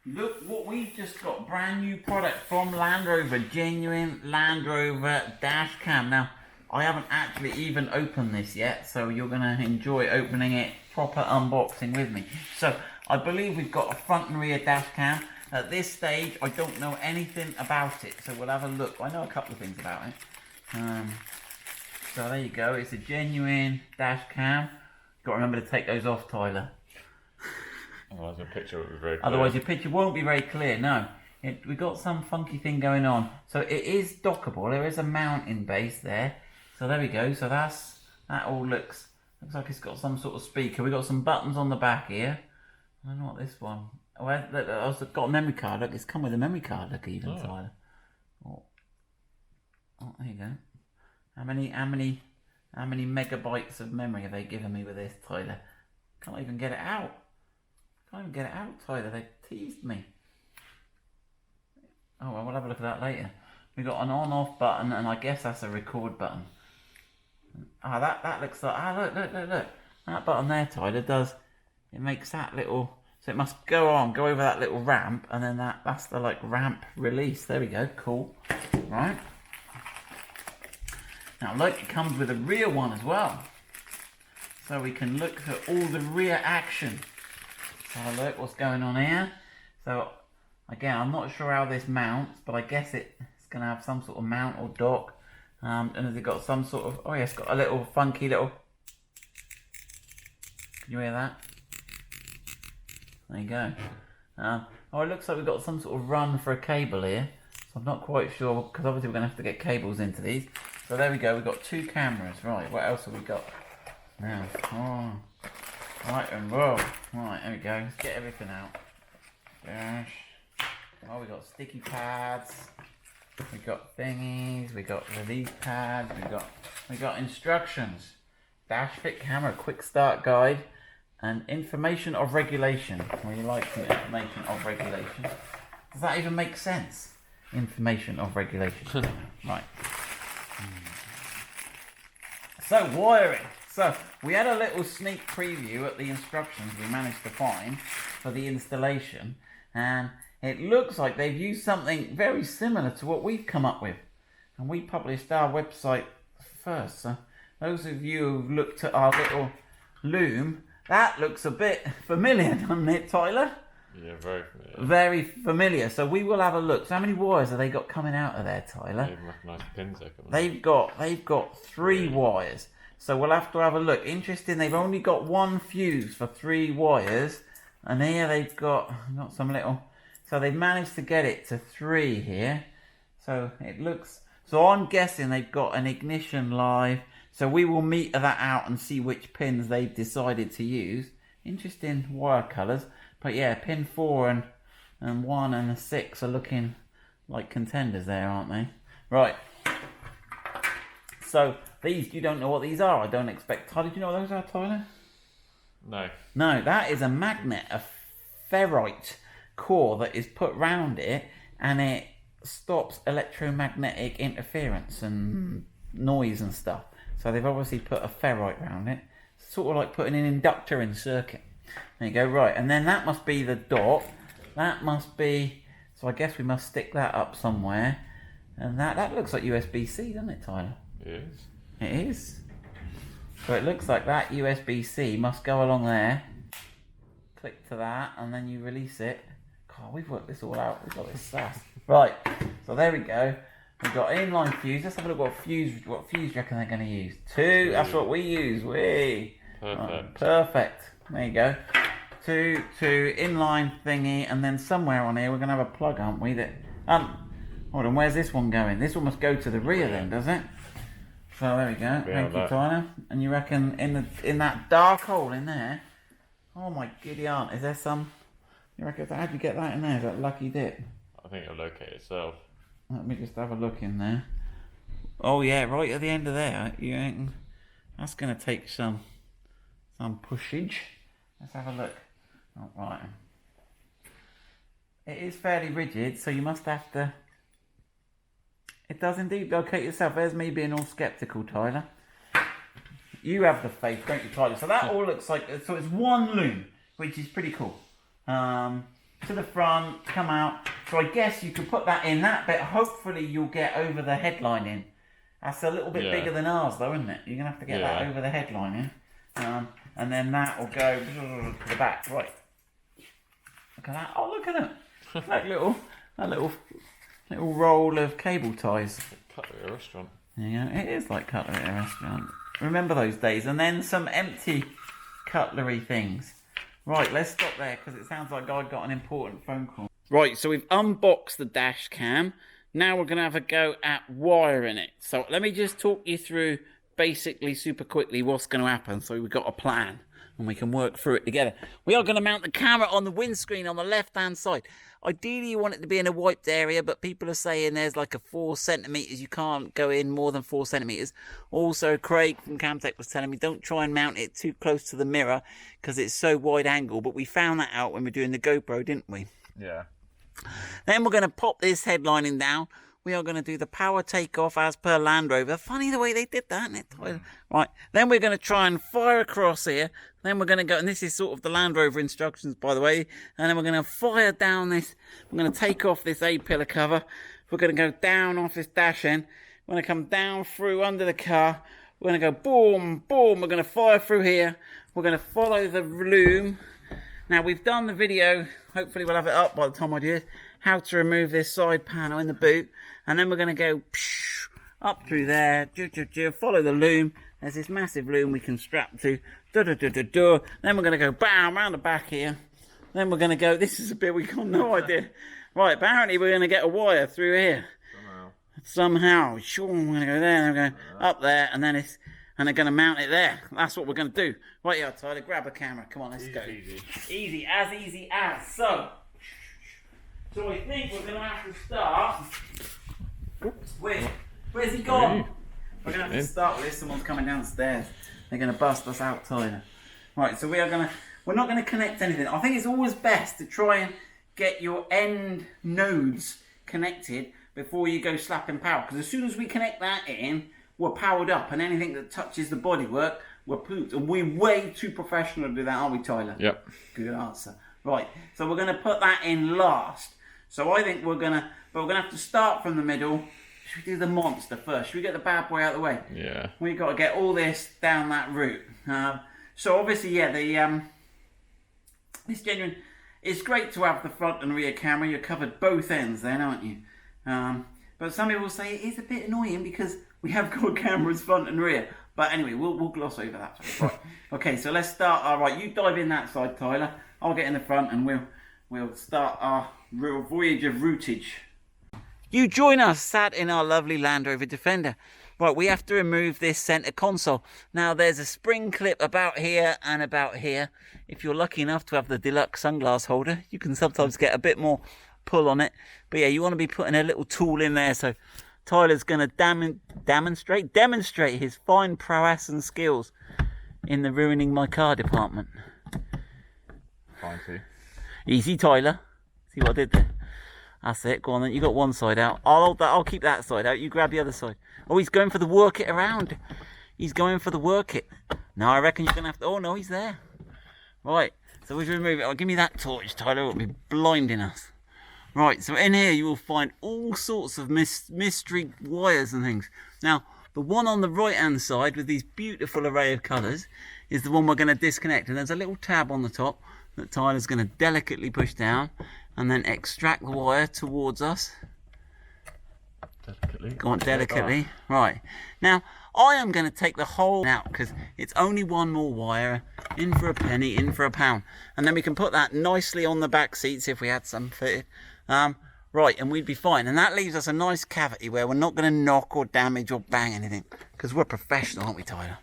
Look what we've just got, brand new product from Land Rover, genuine Land Rover Dashcam. Now, I haven't actually even opened this yet, so you're going to enjoy opening it, proper unboxing with me. So, I believe we've got a front and rear Dashcam. At this stage, I don't know anything about it, so we'll have a look. I know a couple of things about it. So there you go, it's a genuine Dashcam. Got to remember to take those off, Tyler. Otherwise your picture won't be very clear. Otherwise your picture won't be very clear, no. We got some funky thing going on. So it is dockable, there is a mounting base there. So there we go, so that all looks like it's got some sort of speaker. We got some buttons on the back here. I don't know what this one. Oh, I've got a memory card, look, it's come with a memory card, look even, Tyler. Oh, there you go. How many megabytes of memory have they given me with this, Tyler? Can't even get it out. Can't even get it out, Tyler. They teased me. Oh, well, we'll have a look at that later. We've got an on-off button, and I guess that's a record button. Ah, that looks like... look. That button there, Tyler, does... It makes that little... So it must go over that little ramp, and then that's the, like, ramp release. There we go. Cool. Right. Now, look, it comes with a rear one as well. So we can look at all the rear action. So have a look what's going on here. So again, I'm not sure how this mounts, but I guess it's going to have some sort of mount or dock. And has it got some sort of, oh yeah, it's got a little funky little, can you hear that? There you go. Oh, it looks like we've got some sort of run for a cable here. So I'm not quite sure, because obviously we're going to have to get cables into these. So there we go, we've got two cameras. Right, what else have we got? Now, right and roll. Right, there we go. Let's get everything out. Dash. Oh, we got sticky pads. We got thingies. We got release pads. We got instructions. Dash fit camera, quick start guide, and information of regulation. Well, you like the information of regulation. Does that even make sense? Information of regulation. Right. So wiring. So, we had a little sneak preview at the instructions we managed to find for the installation, and it looks like they've used something very similar to what we've come up with, and we published our website first. So those of you who've looked at our little loom, that looks a bit familiar, doesn't it, Tyler? Yeah, very familiar. Very familiar. So we will have a look. So how many wires have they got coming out of there, Tyler? They even recognise the pins there. They've got 3 wires. So we'll have to have a look. Interesting, they've only got 1 fuse for 3 wires. And here they've got some little... So they've managed to get it to 3 here. So it looks... So I'm guessing they've got an ignition live. So we will meter that out and see which pins they've decided to use. Interesting wire colours. But yeah, pin 4 and 1 and 6 are looking like contenders there, aren't they? Right. So... These, you don't know what these are, I don't expect. Tyler, do you know what those are, Tyler? No. No, that is a magnet, a ferrite core that is put round it, and it stops electromagnetic interference and noise and stuff. So they've obviously put a ferrite round it. Sort of like putting an inductor in circuit. There you go, right. And then that must be the dot. That must be... So I guess we must stick that up somewhere. And that looks like USB-C, doesn't it, Tyler? It is. It is. So it looks like that USB-C must go along there. Click to that, and then you release it. God, we've worked this all out. We've got this sass. Right. So there we go. We've got inline fuse. Let's have a look what fuse do you reckon they're going to use? 2. That's what we use. Perfect. Right, perfect. There you go. 2 inline thingy, and then somewhere on here we're going to have a plug, aren't we? That hold on. Where's this one going? This one must go to the rear then, does it? So there we go. Thank you, Tyler. And you reckon in that dark hole in there? Oh my giddy aunt! Is there some? You reckon? How'd you get that in there? Is that lucky dip? I think it'll locate itself. Let me just have a look in there. Oh yeah, right at the end of there. You reckon that's going to take some pushage? Let's have a look. Oh, right. It is fairly rigid, so you must have to. It does indeed locate yourself. There's me being all sceptical, Tyler. You have the faith, don't you, Tyler? So that all looks like... So it's one loom, which is pretty cool. to the front, come out. So I guess you could put that in that bit. Hopefully you'll get over the headline in. That's a little bit bigger than ours though, isn't it? You're going to have to get that over the headline in. And then that will go to the back. Right. Look at that. Oh, look at it. That little roll of cable ties. Cutlery at a restaurant. Yeah, it is like cutlery at a restaurant. Remember those days. And then some empty cutlery things. Right, let's stop there because it sounds like I got an important phone call. Right, so we've unboxed the dash cam. Now we're going to have a go at wiring it. So let me just talk you through basically super quickly what's going to happen. So we've got a plan and we can work through it together. We are going to mount the camera on the windscreen on the left-hand side. Ideally, you want it to be in a wiped area, but people are saying there's like a 4 centimetres. You can't go in more than 4 centimetres. Also, Craig from Camtech was telling me don't try and mount it too close to the mirror because it's so wide angle. But we found that out when we were doing the GoPro, didn't we? Yeah. Then we're going to pop this headlining down. We are going to do the power takeoff as per Land Rover. Funny the way they did that, isn't it? Right. Then we're going to try and fire across here. Then we're going to go, and this is sort of the Land Rover instructions, by the way. And then we're going to fire down this. We're going to take off this A-pillar cover. We're going to go down off this dash end. We're going to come down through under the car. We're going to go boom, boom. We're going to fire through here. We're going to follow the loom. Now, we've done the video. Hopefully, we'll have it up by the time I do this. How to remove this side panel in the boot. And then we're going to go up through there. Follow the loom. There's this massive loom we can strap to. Then we're going to go bam around the back here. Then we're going to go. This is a bit we got no idea. Right, apparently we're going to get a wire through here. Somehow. Sure, we're going to go there. Then we're going up there. And then they're going to mount it there. That's what we're going to do. Right here, Tyler. Grab a camera. Come on, let's go. Easy as. So I think we're going to have to start. Where's he gone? We're going to have to start with this. Someone's coming downstairs. They're going to bust us out, Tyler. Right, so we're not going to connect anything. I think it's always best to try and get your end nodes connected before you go slapping power. Because as soon as we connect that in, we're powered up. And anything that touches the bodywork, we're pooped. And we're way too professional to do that, aren't we, Tyler? Yep. Good answer. Right, so we're going to put that in last. So I think we're going to have to start from the middle. Should we do the monster first? Should we get the bad boy out of the way? Yeah. We've got to get all this down that route. So obviously, yeah, this genuine, it's great to have the front and rear camera. You're covered both ends then, aren't you? But some people say it is a bit annoying because we have got cameras front and rear. But anyway, we'll gloss over that. Right. Okay, so let's start. All right, you dive in that side, Tyler. I'll get in the front and we'll start our real voyage of routage. You join us sat in our lovely Land Rover Defender. Right, we have to remove this centre console. Now, there's a spring clip about here and about here. If you're lucky enough to have the deluxe sunglass holder, you can sometimes get a bit more pull on it. But yeah, you want to be putting a little tool in there. So Tyler's going to demonstrate his fine prowess and skills in the ruining my car department. Fine too. Easy, Tyler. See what I did there? That's it. Go on then. You got one side out. I'll hold that. I'll keep that side out. You grab the other side. Oh, he's going for the work it around. He's going for the work it. No, I reckon you're going to have to... Oh, no, he's there. Right. So we remove it. Oh, give me that torch, Tyler. It'll be blinding us. Right. So in here, you will find all sorts of mystery wires and things. Now, the one on the right-hand side with these beautiful array of colours is the one we're going to disconnect. And there's a little tab on the top that Tyler's going to delicately push down and then extract the wire towards us. Delicately. Go on, delicately. Right. Now, I am going to take the whole out because it's only one more wire. In for a penny, in for a pound. And then we can put that nicely on the back seats if we had some fitted. Right, and we'd be fine. And that leaves us a nice cavity where we're not going to knock or damage or bang anything. Because we're professional, aren't we, Tyler?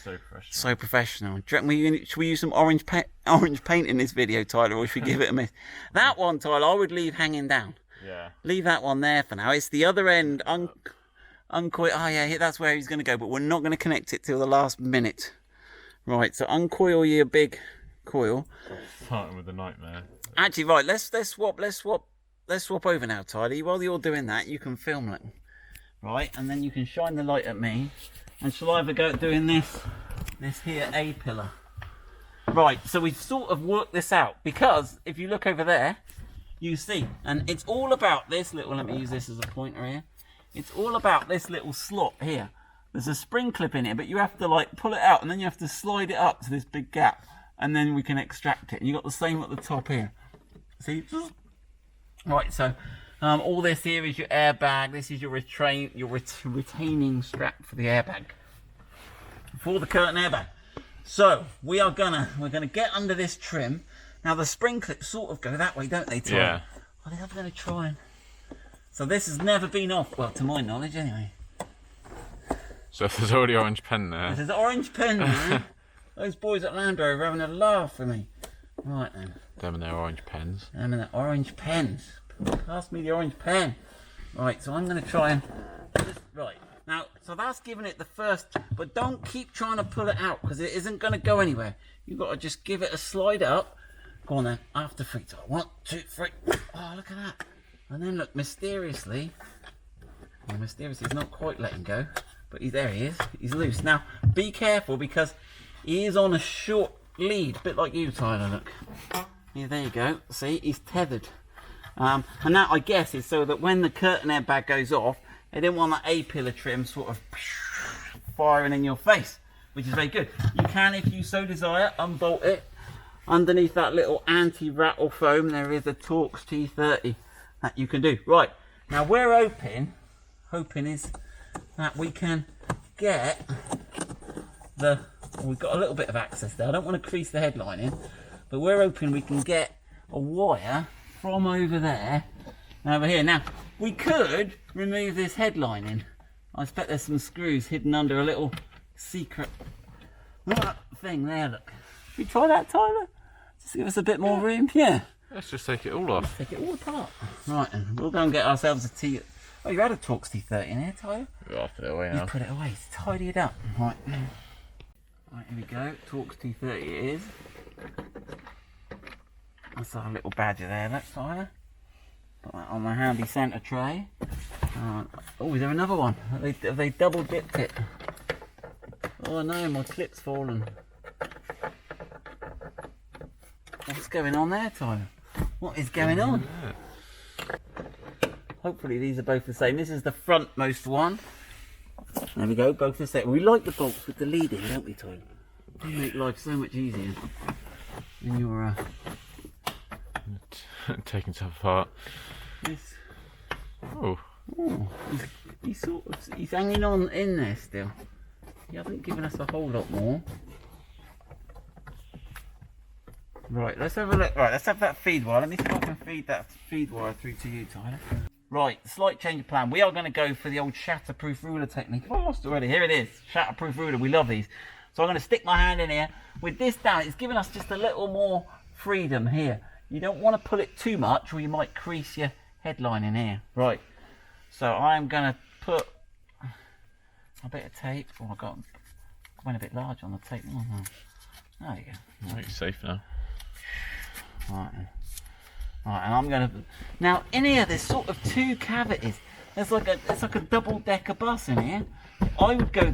So professional. So professional. Do you reckon should we use some orange paint in this video, Tyler, or should we give it a miss? That one, Tyler, I would leave hanging down. Yeah. Leave that one there for now. It's the other end. Uncoil. Oh, yeah, that's where he's going to go, but we're not going to connect it till the last minute. Right, so uncoil your big coil. Starting with the nightmare. Actually, right, let's swap over now, Tyler. While you're doing that, you can film it. Right, and then you can shine the light at me. And shall I ever go at doing this here A-pillar? Right, so we've sort of worked this out. Because if you look over there, you see. And it's all about this little, let me use this as a pointer here. It's all about this little slot here. There's a spring clip in it, but you have to like pull it out and then you have to slide it up to this big gap. And then we can extract it. And you got the same at the top here. See? Right, so all this here is your airbag. This is your retaining strap for the airbag. For the curtain airbag. So we're gonna get under this trim. Now the spring clips sort of go that way, don't they, Tom? Yeah. I think I'm gonna try and. So this has never been off, well, to my knowledge, anyway. So if there's already orange pen there. There's an orange pen there. Those boys at Land Rover are having a laugh with me. Right then. Them and their orange pens. Them and their orange pens. Pass me the orange pen. Right, so I'm gonna try and. Right. Now, so that's giving it the first, but don't keep trying to pull it out because it isn't going to go anywhere. You've got to just give it a slide up. Go on then, after 3. So 1, 2, 3. Oh, look at that. And then look, mysteriously, well, mysteriously he's not quite letting go, but there he is. He's loose. Now, be careful because he is on a short lead, a bit like you, Tyler, look. Yeah, there you go. See, he's tethered. And that, I guess, is so that when the curtain airbag goes off, they didn't want that A-pillar trim sort of firing in your face, which is very good. You can, if you so desire, unbolt it. Underneath that little anti-rattle foam, there is a Torx T30 that you can do. Right, now we're hoping is that we can get we've got a little bit of access there. I don't want to crease the headline in, but we're hoping we can get a wire from over there over here. Now, we could remove this headlining. I expect there's some screws hidden under a little secret thing there, look. Should we try that, Tyler? Just give us a bit more room? Yeah. Let's just take it all off. Take it all apart. Right, and we'll go and get ourselves a T... Oh, you had a Torx T30 in here, Tyler? Yeah, I'll put it away now. You put it away, tidy it up. Right. Right, here we go. Torx T30 it is. That's our little badger there, look, Tyler. Put that on the handy centre tray. Oh, is there another one? Have they double dipped it? Oh no, my clip's fallen. What's going on there, Tyler? What is going on? Hopefully these are both the same. This is the frontmost one. There we go, both the same. We like the bolts with the lead in, don't we, Tyler? They make life so much easier when you're taking stuff apart. This. Oh. Oh, he's hanging on in there still. He hasn't given us a whole lot more. Right, let's have a look. Right, let's have that feed wire. Let me see if I can feed that feed wire through to you, Tyler. Right, slight change of plan. We are going to go for the old shatterproof ruler technique. Oh, I lost it already. Here it is. Shatterproof ruler. We love these. So I'm going to stick my hand in here. With this down, it's giving us just a little more freedom here. You don't want to pull it too much or you might crease your headline in here. Right, so I'm going to put a bit of tape. Oh, I went a bit large on the tape. Oh, there you go. Right, you're safe now. Right, and I'm going to... Now, in here, there's sort of 2 cavities. It's like a double-decker bus in here. I would go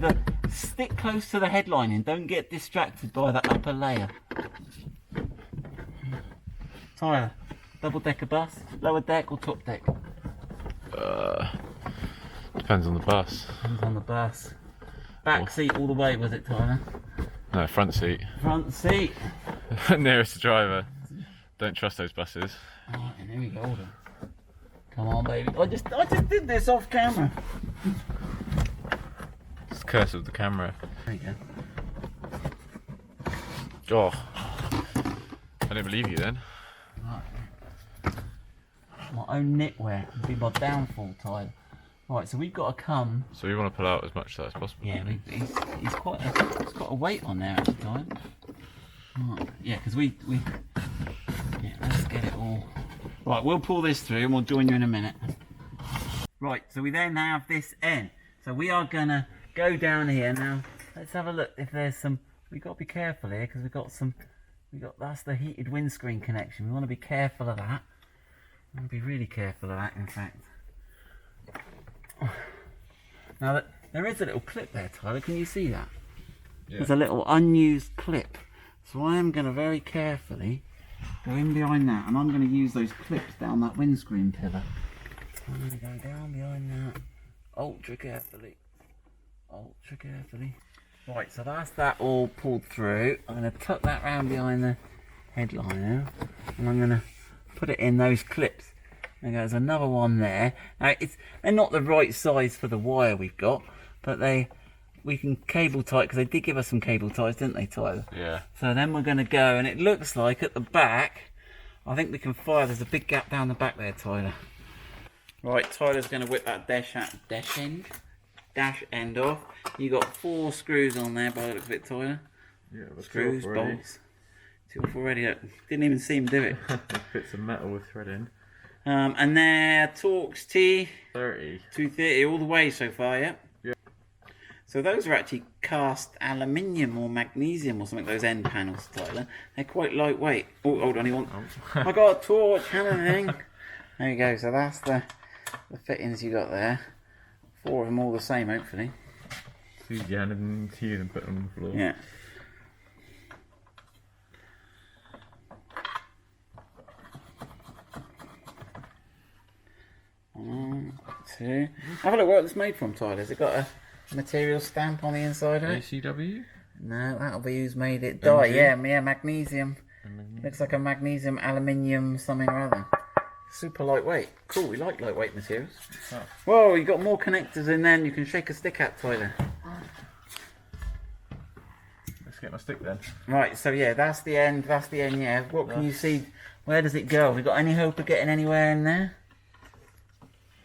stick close to the headline and don't get distracted by that upper layer. Tyler, double-decker bus, lower deck or top deck? Depends on the bus. Depends on the bus. Back seat all the way, was it, Tyler? No, front seat. Front seat. Nearest the driver. Don't trust those buses. Alright, and here we go. Hold on. Come on, baby. I just did this off camera. It's the curse of the camera. There you Oh. go. I didn't believe you then. Right. My own knitwear would be my downfall, Tyler. Right, so we've got to come. So we want to pull out as much of that as possible. Yeah, he's got a weight on there actually, Tyler. Right. Yeah, because yeah, let's get it all. Right, we'll pull this through and we'll join you in a minute. Right, so we then have this end. So we are gonna go down here now. Let's have a look if there's some. We've got to be careful here because that's the heated windscreen connection. We want to be careful of that. We want to be really careful of that, in fact. Now there is a little clip there, Tyler. Can you see that? Yeah. There's a little unused clip. So I am going to very carefully Go in behind that, and I'm going to use those clips down that windscreen pillar. I'm going to go down behind that, ultra carefully. Ultra carefully. Right, so that's that all pulled through. I'm going to tuck that round behind the headliner, and I'm going to put it in those clips. And there's another one there. Now they're not the right size for the wire we've got, but we can cable tie, because they did give us some cable ties, didn't they, Tyler? Yeah. So then we're going to go, and it looks like at the back, I think we can fire. There's a big gap down the back there, Tyler. Right, Tyler's going to whip that dash end off. You got 4 screws on there by the look of it, Tyler. Yeah, screws, bolts. 2 off already. Look. Didn't even see him do it. Bits of metal with thread in. And they're Torx T 30. 230 all the way so far, yeah? Yeah. So those are actually cast aluminium or magnesium or something, those end panels, Tyler. They're quite lightweight. Oh, hold on, I got a torch and everything. There you go, so that's the fittings you got there. 4 of them all the same, hopefully. Use your hand and here and put them on the floor. Yeah. Two. Have a look what it's made from, Tyler. Has it got a material stamp on the inside of it? ACW? No, that'll be who's made it. MG? Dye, yeah, magnesium. Looks like a magnesium, aluminium, something or other. Super lightweight. Cool, we like lightweight materials. Oh. Whoa, you got more connectors in there and you can shake a stick at, Tyler. Let's get my stick then. Right, so yeah, that's the end, yeah. What can you see? Where does it go? Have we got any hope of getting anywhere in there?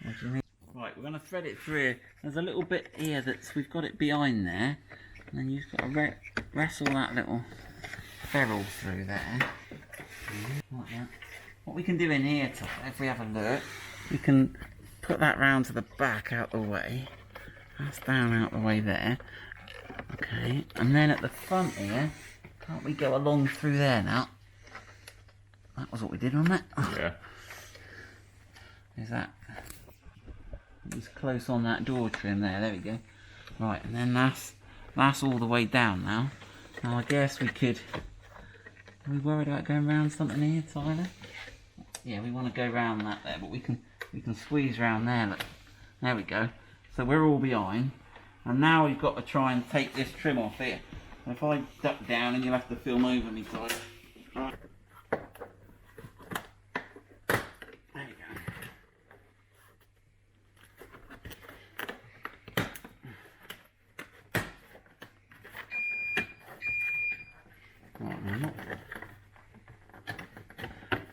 What do you mean? Right, we're going to thread it through. There's a little bit here we've got it behind there. And then you've got to wrestle that little ferrule through there. Like that. What we can do in here, if we have a look, we can put that round to the back out the way. That's down out the way there. Okay, and then at the front here, can't we go along through there now? That was what we did, wasn't it? Yeah. Is that? It was close on that door trim there we go. Right, and then that's all the way down now. Now I guess we could... Are we worried about going around something here, Tyler? Yeah, we want to go round that there, but we can squeeze round there, look. There we go. So we're all behind. And now we've got to try and take this trim off here. And if I duck down, and you'll have to film over me, Tyler. Right. There we go.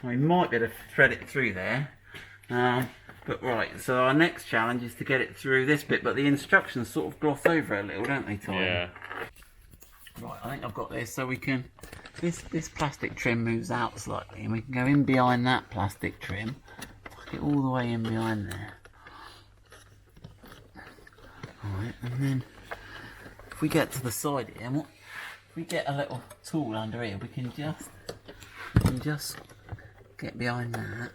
We might be able to thread it through there, but right, so our next challenge is to get it through this bit, but the instructions sort of gloss over a little, don't they, Tyler? Yeah. Right, I think I've got this, so we can, this plastic trim moves out slightly, and we can go in behind that plastic trim, tuck it all the way in behind there. Alright, and then, if we get to the side here, if we get a little tool under here, we can just get behind that.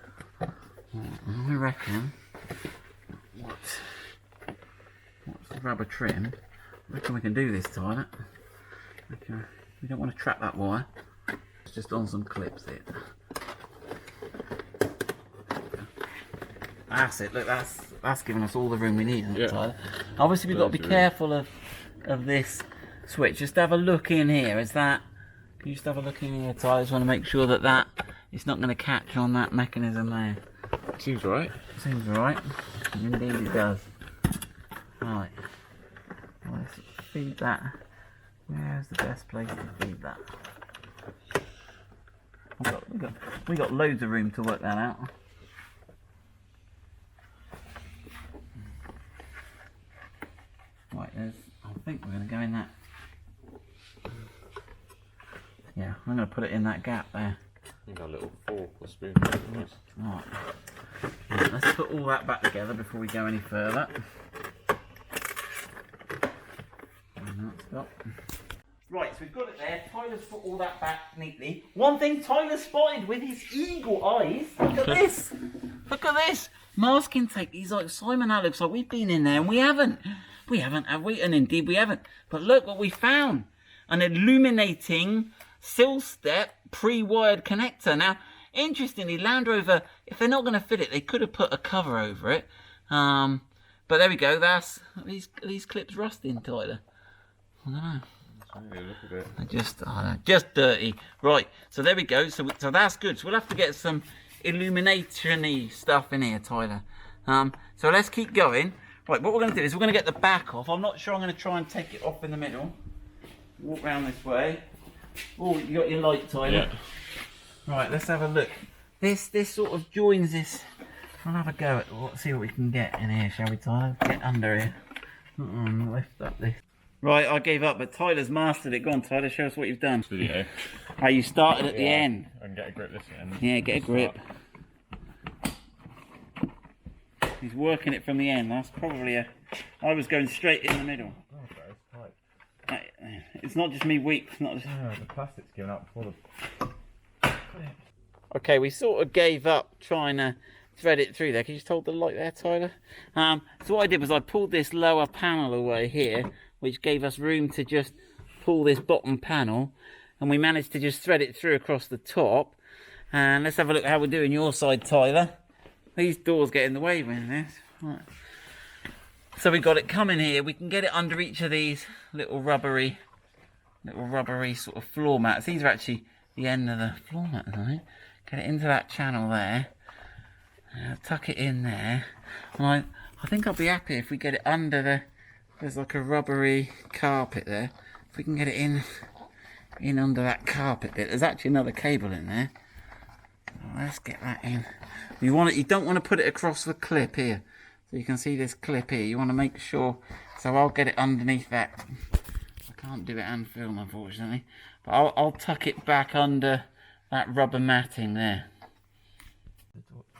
I reckon what's the rubber trim? I reckon we can do this, Tyler. Okay. We don't want to trap that wire. It's just on some clips here. That's it. Look, that's giving us all the room we need, isn't it, Tyler? Obviously, we've got to be careful of this switch. Just have a look in here. Is that? Can you just have a look in here, Tyler? Just want to make sure that it's not going to catch on that mechanism there. Seems right. Seems right. Indeed it does. Right. Let's feed that. Where's the best place to feed that? We got loads of room to work that out. Right, I think we're going to go in that. Yeah, I'm going to put it in that gap there. I think a little fork or spoon. Right. Let's put all that back together before we go any further. Right, so we've got it there. Tyler's put all that back neatly. One thing Tyler spotted with his eagle eyes. Look at this. Look at this. Masking tape. He's like, Simon, that looks like we've been in there and we haven't. We haven't, have we? And indeed we haven't. But look what we found. An illuminating sill step pre-wired connector. Now, interestingly, Land Rover, if they're not going to fit it, they could have put a cover over it. But there we go. That's these clips rusting, Tyler. I don't know. Just dirty. Right, so there we go. So that's good. So we'll have to get some illumination-y stuff in here, Tyler. So let's keep going. Right, what we're going to do is we're going to get the back off. I'm not sure I'm going to try and take it off in the middle. Walk round this way. Oh, you got your light, Tyler. Yeah. Right, let's have a look. This sort of joins this. I'll have a go at see what we can get in here, shall we, Tyler? Get under here. Lift up this. Right, I gave up, but Tyler's mastered it. Go on, Tyler, show us what you've done. Video. How you started at the end. I can get a grip this end. Yeah, get a grip. He's working it from the end. That's probably I was going straight in the middle. Oh, okay, It's not just me weak. It's not just... Yeah, the plastic's giving up before the... Okay, we sort of gave up trying to thread it through there. Can you just hold the light there, Tyler? So what I did was I pulled this lower panel away here, which gave us room to just pull this bottom panel, and we managed to just thread it through across the top. And let's have a look at how we're doing your side, Tyler. These doors get in the way with this. Right. So we got it coming here. We can get it under each of these little rubbery sort of floor mats. These are actually the end of the floor mat, right? Get it into that channel there. Tuck it in there. And I think I'll be happy if we get it under there's like a rubbery carpet there. If we can get it in under that carpet bit. There's actually another cable in there. Let's get that in. You don't want to put it across the clip here. So you can see this clip here. You want to make sure. So I'll get it underneath that. I can't do it and film, unfortunately. But I'll tuck it back under that rubber matting there.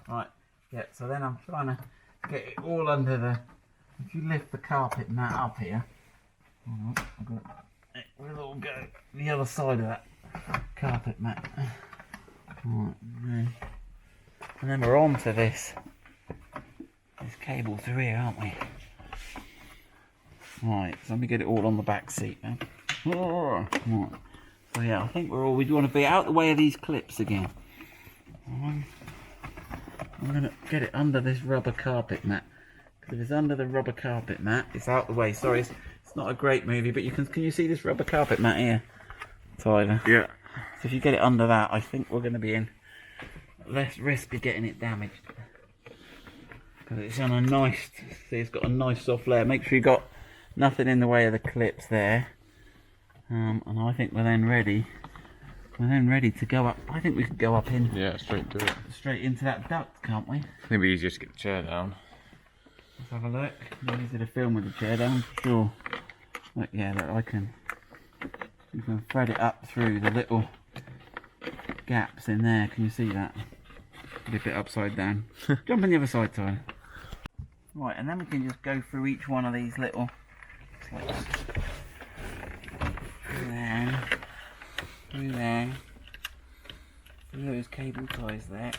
Right. Yeah. So then I'm trying to get it all under the. If you lift the carpet mat up here, we'll all go the other side of that carpet mat. Right, and then we're on to this cable through here, aren't we? Right, so let me get it all on the back seat then. Right. So yeah, I think we want to be out the way of these clips again. I'm going to get it under this rubber carpet mat. Because if it's under the rubber carpet mat, it's out the way. Sorry, it's not a great movie, but can you see this rubber carpet mat here, Tyler? Yeah. So if you get it under that, I think we're going to be in less risk of getting it damaged. Because it's on a nice, see, it's got a nice soft layer. Make sure you got nothing in the way of the clips there. And I think we're then ready. We're then ready to go up. I think we could go up in. Yeah, straight to it. Straight into that duct, can't we? I think it'd be easier to get the chair down. Let's have a look. It's easy to film with the chair down, for sure. Look, yeah, look, you can thread it up through the little gaps in there. Can you see that? Flip it upside down. Jump on the other side, Tyler. Right, and then we can just go through each one of these little. Through there. Through those cable ties there.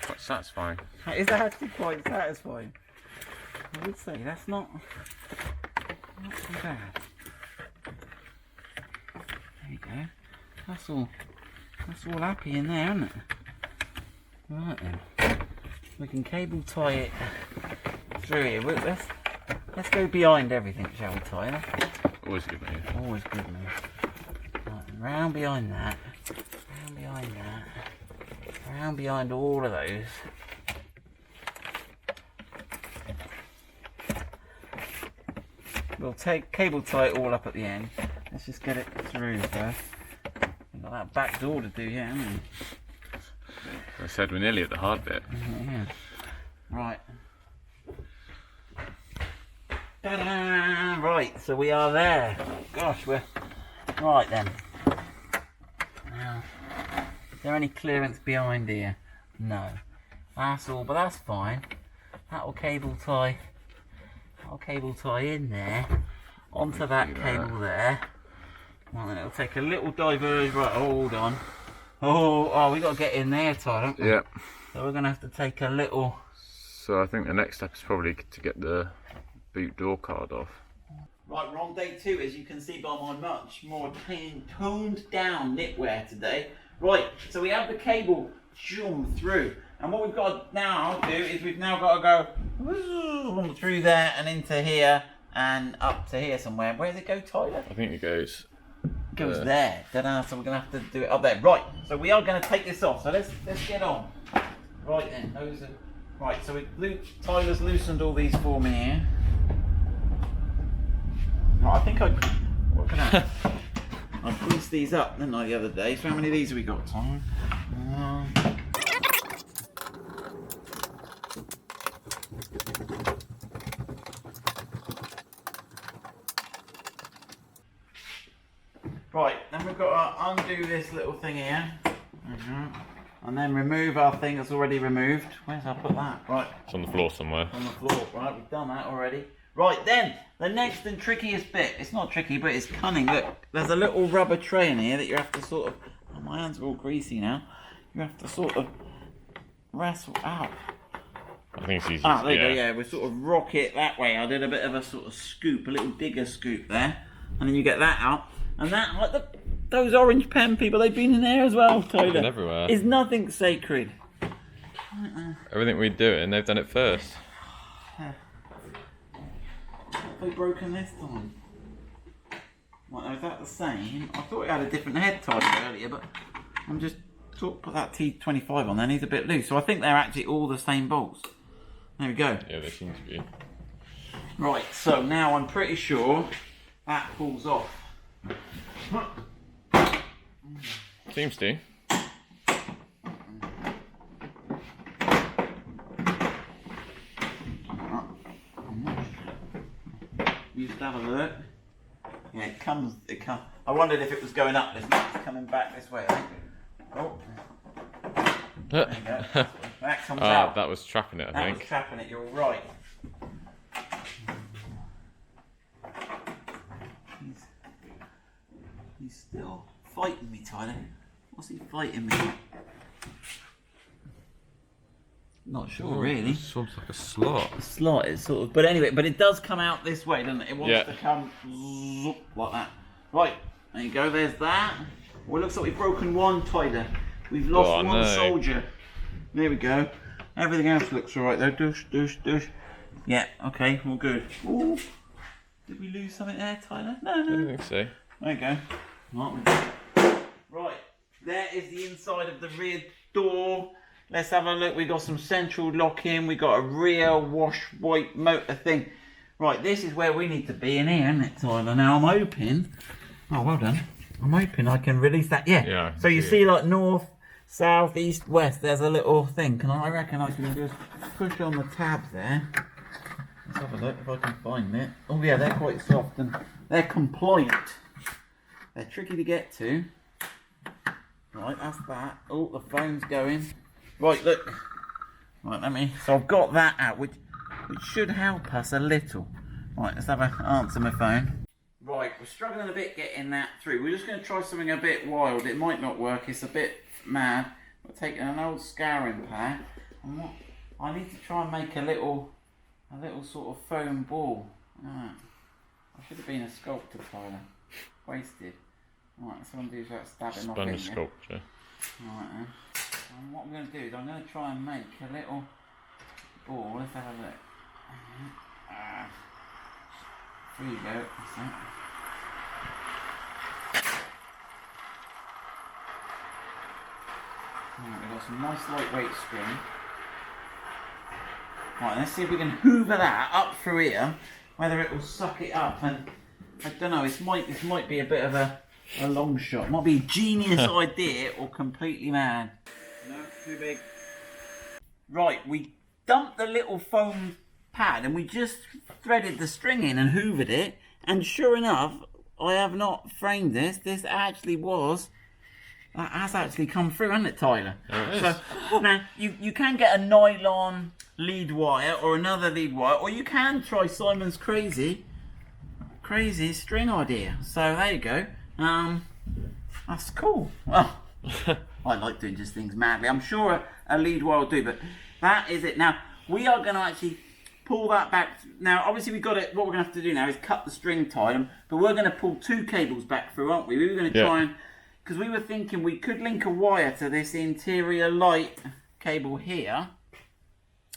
Quite satisfying. Is that actually quite satisfying? I would say that's not too bad. There you go. That's all happy in there, isn't it? Right then. We can cable tie it through here. Let's go behind everything, shall we, Tyler? Always good move. Always good move. Right, round behind that. Round behind that. Round behind all of those. We'll cable tie it all up at the end. Let's just get it through first. We've got that back door to do yet, haven't we? I said we're nearly at the hard bit. Yeah. Right. Ta-da! Right, so we are there. Gosh, we're... Right then. Now, is there any clearance behind here? No. That's all, but that's fine. That'll cable tie in there, onto that cable there. Well, then it'll take a little diverge. Right, hold on. Oh, we got to get in there, Ty, don't we? Yeah. So we're going to have to take a little... So I think the next step is probably to get the boot door card off. Right, we're on day 2, as you can see by my much more toned down knitwear today. Right, so we have the cable zoom through, and what we've got to now do is we've now got to go through there and into here and up to here somewhere. Where does it go, Tyler? I think it goes there. Ta-da, so we're gonna have to do it up there. Right, so we are gonna take this off. So let's get on. Right then, those are right. So Tyler's loosened all these for me here. Right, I think what can I greased these up, didn't I, the other day? So how many of these have we got, Tyler? Right, then we've got to undo this little thing here. And then remove our thing that's already removed. Where's I put that? Right. It's on the floor somewhere. On the floor, right, we've done that already. Right, then, the next and trickiest bit. It's not tricky, but it's cunning. Look, there's a little rubber tray in here that you have to sort of... Oh, my hands are all greasy now. You have to sort of wrestle out. I think it's easy. Ah, there you go, yeah. We sort of rock it that way. I did a bit of a sort of scoop, a little digger scoop there. And then you get that out. And that, like those orange pen people, they've been in there as well, Tyler. They've been everywhere. Is nothing sacred. Everything we do it, and they've done it first. Have they broken this time? Right, is that the same? I thought it had a different head Tyler earlier, but I'm just put that T25 on there, and he's a bit loose. So I think they're actually all the same bolts. There we go. Yeah, they seem to be. Right, so now I'm pretty sure that pulls off. Seems to. You just have a look. Yeah, it comes. I wondered if it was going up this way. It's coming back this way, I think. Oh. There you go. That comes out. That was trapping it, I think. That was trapping it, you're right. He's still fighting me, Tyler. What's he fighting me? Not sure, really. It sounds like a slot. A slot is sort of, but anyway, but it does come out this way, doesn't it? It wants to come zoop, like that. Right, there you go. There's that. Well, it looks like we've broken one, Tyler. We've lost one soldier. There we go. Everything else looks alright though. Douche, douche, douche. Yeah. Okay. All good. Ooh. Did we lose something there, Tyler? No, no. I don't think so. There you go. Right, there is the inside of the rear door. Let's have a look. We got some central locking. We got a rear wash white motor thing. Right, this is where we need to be in here, isn't it, Tyler? Now I'm hoping. Oh, well done. I'm hoping I can release that. Yeah. So you see, like north, south, east, west. There's a little thing. I reckon I can just push on the tab there. Let's have a look if I can find it. Oh yeah, they're quite soft and they're compliant. They're tricky to get to. Right, that's that. Oh, the phone's going. Right, look. Right, so I've got that out, which should help us a little. Right, let's have a answer my phone. Right, we're struggling a bit getting that through. We're just going to try something a bit wild. It might not work. It's a bit mad. We're taking an old scouring pad. And I need to try and make a little sort of foam ball. I should have been a sculptor, Tyler. Wasted. Right, so I'm going to do is stab it off in Sponge sculpture. Right then. And what I'm going to do is I'm going to try and make a little ball. Let's have a look. There you go. That's it. Right, we've got some nice lightweight string. Right, let's see if we can hoover that up through here, whether it will suck it up. And I don't know, this might be a bit of a long shot. It might be a genius idea or completely mad. No, too big. Right, we dumped the little foam pad and we just threaded the string in and hoovered it. And sure enough, I have not framed this. This actually that has actually come through, hasn't it, Tyler? It is. So now you can get a nylon lead wire or another lead wire, or you can try Simon's crazy string idea. So there you go. That's cool. Well, I like doing just things madly. I'm sure a lead wire will do, but that is it. Now we are going to actually pull that back. Now, obviously, we've got it. What we're going to have to do now is cut the string, tie them. But we're going to pull 2 cables back through, aren't we? We were going to try and, because we were thinking we could link a wire to this interior light cable here.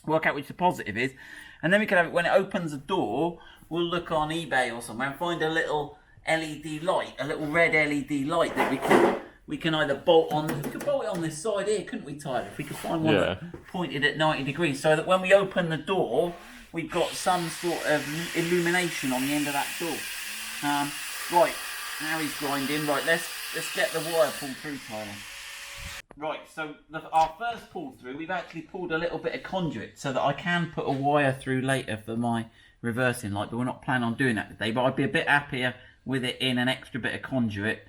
Work out which the positive is, and then we can have it when it opens the door. We'll look on eBay or somewhere and find a little LED light, a little red LED light that we can either bolt on. We could bolt it on this side here, couldn't we, Tyler? If we could find one that pointed at 90 degrees, so that when we open the door, we've got some sort of illumination on the end of that door. Right, now he's grinding. Right, let's get the wire pulled through, Tyler. Right, so our first pull through, we've actually pulled a little bit of conduit so that I can put a wire through later for my reversing light, but we're not planning on doing that today. But I'd be a bit happier with it in an extra bit of conduit,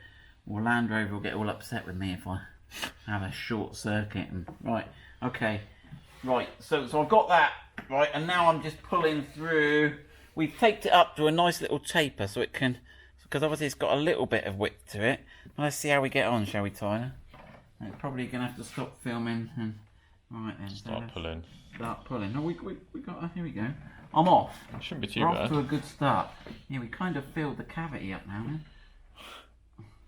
or Land Rover will get all upset with me if I have a short circuit. And right, okay, right, so I've got that, right, and now I'm just pulling through. We've taped it up to a nice little taper so it can, because obviously it's got a little bit of width to it. Let's see how we get on, shall we, Tyler? I'm probably going to have to stop filming and... Right then. Start pulling. Start pulling. No, we got... here we go. I'm off. It shouldn't be too We're bad. off to a good start. Yeah, we kind of filled the cavity up now then.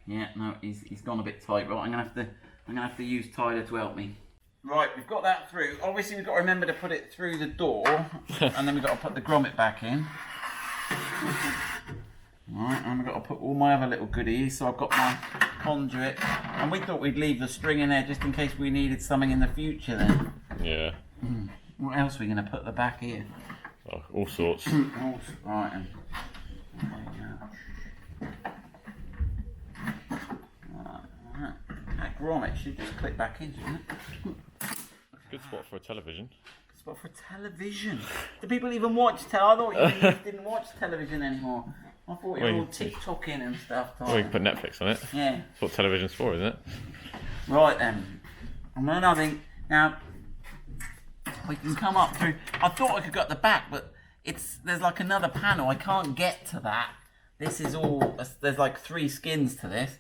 Yeah, no, he's gone a bit tight. Right, I'm going to have to use Tyler to help me. Right, we've got that through. Obviously, we've got to remember to put it through the door. And then we've got to put the grommet back in. Right, and I've got to put all my other little goodies. So I've got my conduit, and we thought we'd leave the string in there just in case we needed something in the future then. Yeah. What else are we going to put at the back here? Oh, all sorts. Right, and that grommet should just clip back in, shouldn't it? Good spot for a television. Good spot for television. Do people even watch I thought you didn't watch television anymore. I thought you were all TikToking and stuff. Well, you can put Netflix on it. Yeah. That's what television's for, isn't it? Right then. And then I think, now, we can come up through, I thought I could go at the back, but there's like another panel. I can't get to that. This is all, there's like 3 skins to this.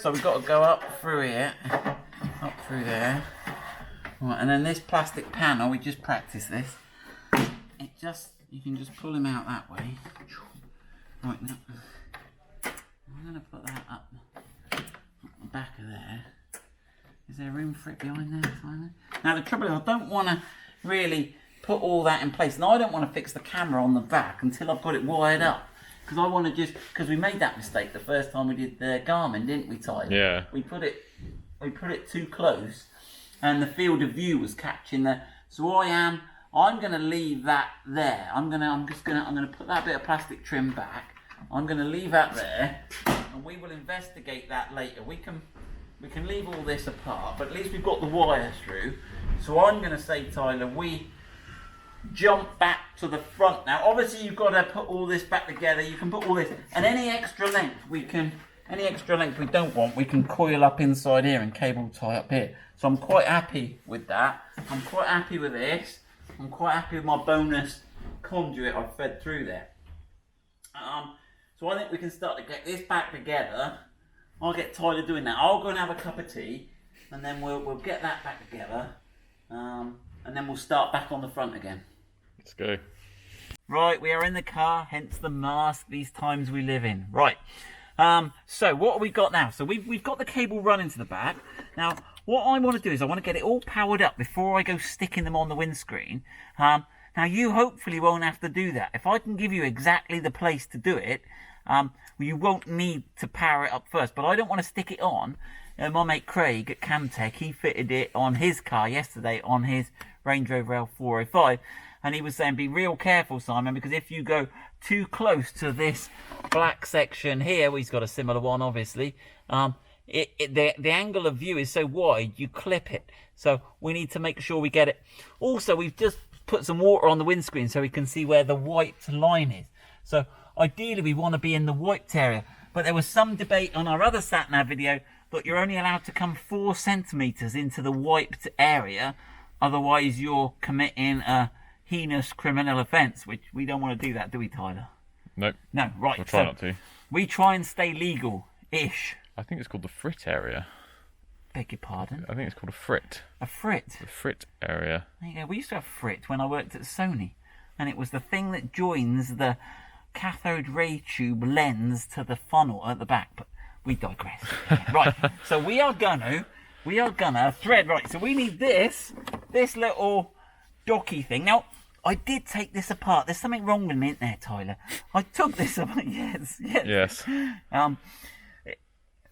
So we've got to go up through here, up through there. Right, and then this plastic panel, we just practice this. You can just pull him out that way. Right, now, I'm going to put that up the back of there. Is there room for it behind there, Simon? Now the trouble is I don't want to really put all that in place. Now I don't want to fix the camera on the back until I've got it wired up. Because I want to because we made that mistake the first time we did the Garmin, didn't we, Tyler? Yeah. We put it too close and the field of view was catching the... So I'm going to leave that there. I'm going to put that bit of plastic trim back. I'm going to leave that there, and we will investigate that later. We can leave all this apart, but at least we've got the wire through. So I'm going to say, Tyler, we jump back to the front now. Obviously, you've got to put all this back together. You can put all this, and any extra length we don't want, we can coil up inside here and cable tie up here. So I'm quite happy with that. I'm quite happy with this. I'm quite happy with my bonus conduit I've fed through there. So I think we can start to get this back together. I'll get Tyler doing that. I'll go and have a cup of tea, and then we'll get that back together, and then we'll start back on the front again. Let's go. Right, we are in the car, hence the mask these times we live in. Right, so what have we got now? So we've got the cable running to the back. Now, what I want to do is I want to get it all powered up before I go sticking them on the windscreen. Now, you hopefully won't have to do that. If I can give you exactly the place to do it, you won't need to power it up first. But I don't want to stick it on. My mate Craig at Camtech, he fitted it on his car yesterday on his Range Rover L405. And he was saying, be real careful, Simon, because if you go too close to this black section here, well, he's got a similar one, obviously, the angle of view is so wide, you clip it. So we need to make sure we get it. Also, we've just put some water on the windscreen so we can see where the white line is. So ideally, we want to be in the wiped area. But there was some debate on our other sat-nav video that you're only allowed to come 4 centimetres into the wiped area. Otherwise, you're committing a heinous criminal offence, which we don't want to do that, do we, Tyler? Nope. No, right. We'll try not to. We try and stay legal-ish. I think it's called the frit area. Beg your pardon? I think it's called a frit. A frit? The frit area. There you go. We used to have frit when I worked at Sony. and it was the thing that joins the cathode ray tube lens to the funnel at the back. But we digress. Right, so we are gonna thread. Right, so we need this little docky thing. Now, I did take this apart. There's something wrong with me, isn't there, Tyler? I took this apart. Yes.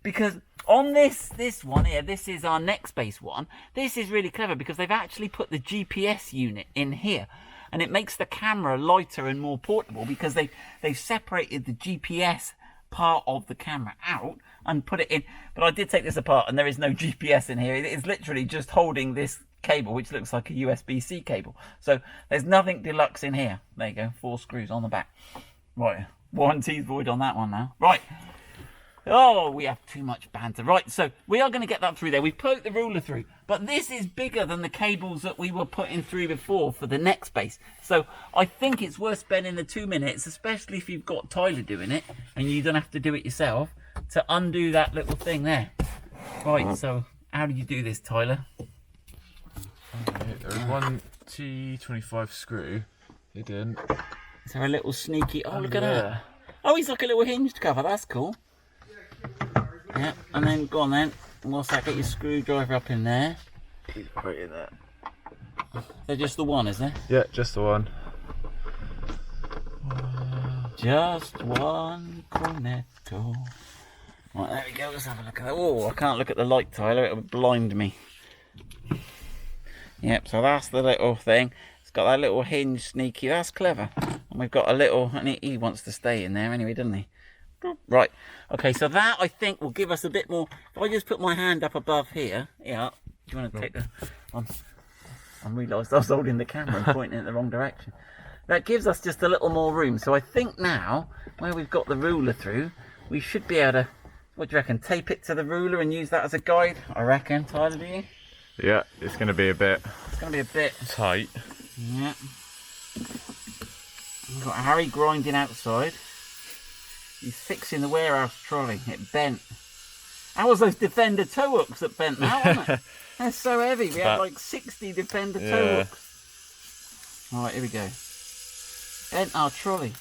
Because on this one here, this is our next base one. This is really clever because they've actually put the GPS unit in here, and it makes the camera lighter and more portable because they've separated the GPS part of the camera out and put it in. But I did take this apart, and there is no GPS in here. It is literally just holding this cable, which looks like a USB-C cable. So there's nothing deluxe in here. There you go, 4 screws on the back. Right, warranty's void on that one now. Right. Oh, we have too much banter. Right, so we are going to get that through there. We've poked the ruler through, but this is bigger than the cables that we were putting through before for the next base. So I think it's worth spending the 2 minutes, especially if you've got Tyler doing it and you don't have to do it yourself, to undo that little thing there. Right, so how do you do this, Tyler? There is one T25 screw hidden. Is there a little sneaky... Oh, look at that. Oh, he's like a little hinged cover. That's cool. Yeah, and then go on then. Whilst that, get your screwdriver up in there. Keep right in there. They're just the one, is there? Yeah, just the one. Just one cornetto. Right, there we go. Let's have a look at that. Oh, I can't look at the light, Tyler. It would blind me. Yep, so that's the little thing. It's got that little hinge sneaky. That's clever. And we've got a little... And he wants to stay in there anyway, doesn't he? Right, okay, so that I think will give us a bit more. If I just put my hand up above here, yeah, do you want to take the... I realised I was holding the camera and pointing it in the wrong direction. That gives us just a little more room. So I think now, where we've got the ruler through, we should be able to, what do you reckon, tape it to the ruler and use that as a guide? I reckon, Tyler, do you? Yeah, it's going to be a bit... It's going to be a bit... tight. Yeah. We've got Harry grinding outside. He's fixing the warehouse trolley. It bent. That was those Defender tow hooks that bent now, wasn't it? They're so heavy. We had like 60 Defender tow hooks. Alright, here we go. Bent our trolley.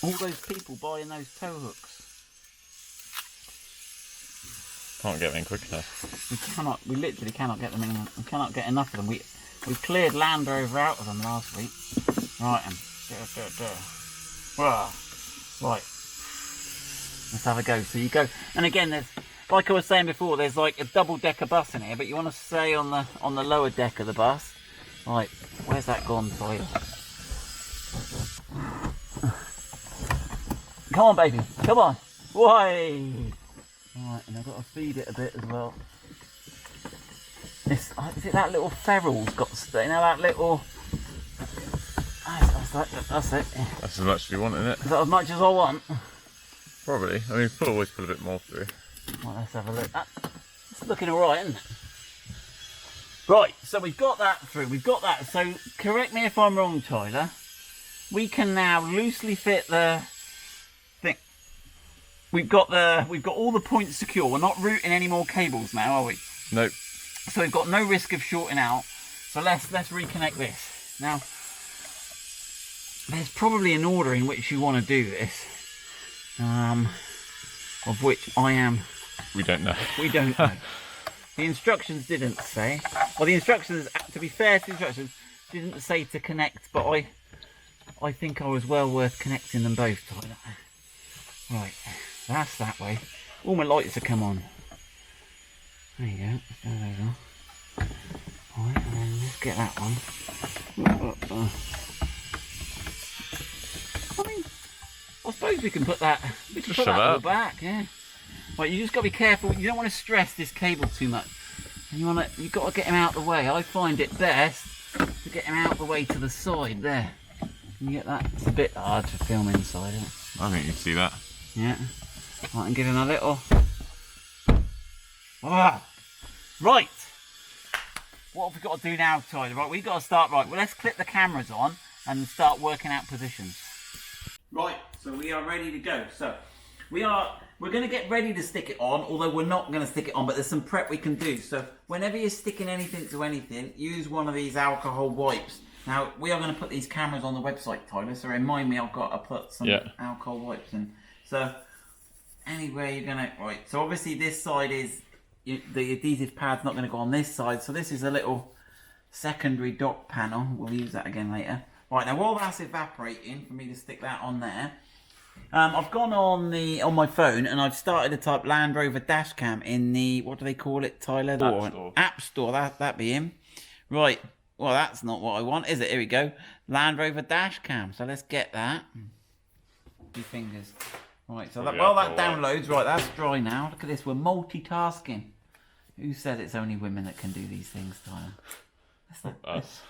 All those people buying those tow hooks. Can't get them in quick enough. We literally cannot get them in. We cannot get enough of them. We cleared Land Rover out of them last week. Right, and right, let's have a go. So you go, and again, there's, like I was saying before, there's like a double-decker bus in here, but you want to stay on the lower deck of the bus. Right, where's that gone, Tyler? Come on, baby, come on. Why? Right, and I've got to feed it a bit as well. Is it that little ferrule's got to stay? You know, that little... That's it. That's as much as you want, isn't it? Is that as much as I want? Probably. I mean, we'll always put a bit more through. Right, let's have a look. It's looking alright, isn't it? Right, so we've got that through. We've got that. So, correct me if I'm wrong, Tyler. We can now loosely fit the thing. We've got all the points secure. We're not routing any more cables now, are we? Nope. So we've got no risk of shorting out. So let's reconnect this. Now, there's probably an order in which you want to do this, of which I am... We don't know. We don't know. The instructions didn't say. Well, the instructions, to be fair to the instructions, didn't say to connect, but I think I was well worth connecting them both, Tyler. Right, that's that way. All my lights have come on. There you go. There those are. Right, and then let's get that one. I mean, I suppose we can put that. We can put that all back. Yeah. Right, you just got to be careful. You don't want to stress this cable too much. And you've got to get him out of the way. I find it best to get him out of the way to the side there. Can you get that? It's a bit hard to film inside, isn't it? I think you can see that. Yeah. Right, and give him a little. Ah. Right. What have we got to do now, Tyler? Right, we've got to start. Right, well, let's clip the cameras on and start working out positions. Right, so we are ready to go. So we are we're going to get ready to stick it on, although we're not going to stick it on, but there's some prep we can do. So whenever you're sticking anything to anything, use one of these alcohol wipes. Now, we are going to put these cameras on the website, Tyler, so remind me I've got to put some alcohol wipes in. So anywhere you're going to... Right, so obviously this side is... the adhesive pad's not going to go on this side, so this is a little secondary dock panel. We'll use that again later. Right, now while that's evaporating, for me to stick that on there, I've gone on my phone and I've started to type Land Rover Dashcam in the, what do they call it, Tyler? App Store. App Store, that be him. Right, well that's not what I want, is it? Here we go. Land Rover Dashcam. So let's get that. 2 fingers. Right, so that, while that downloads, right, that's dry now. Look at this, we're multitasking. Who said it's only women that can do these things, Tyler?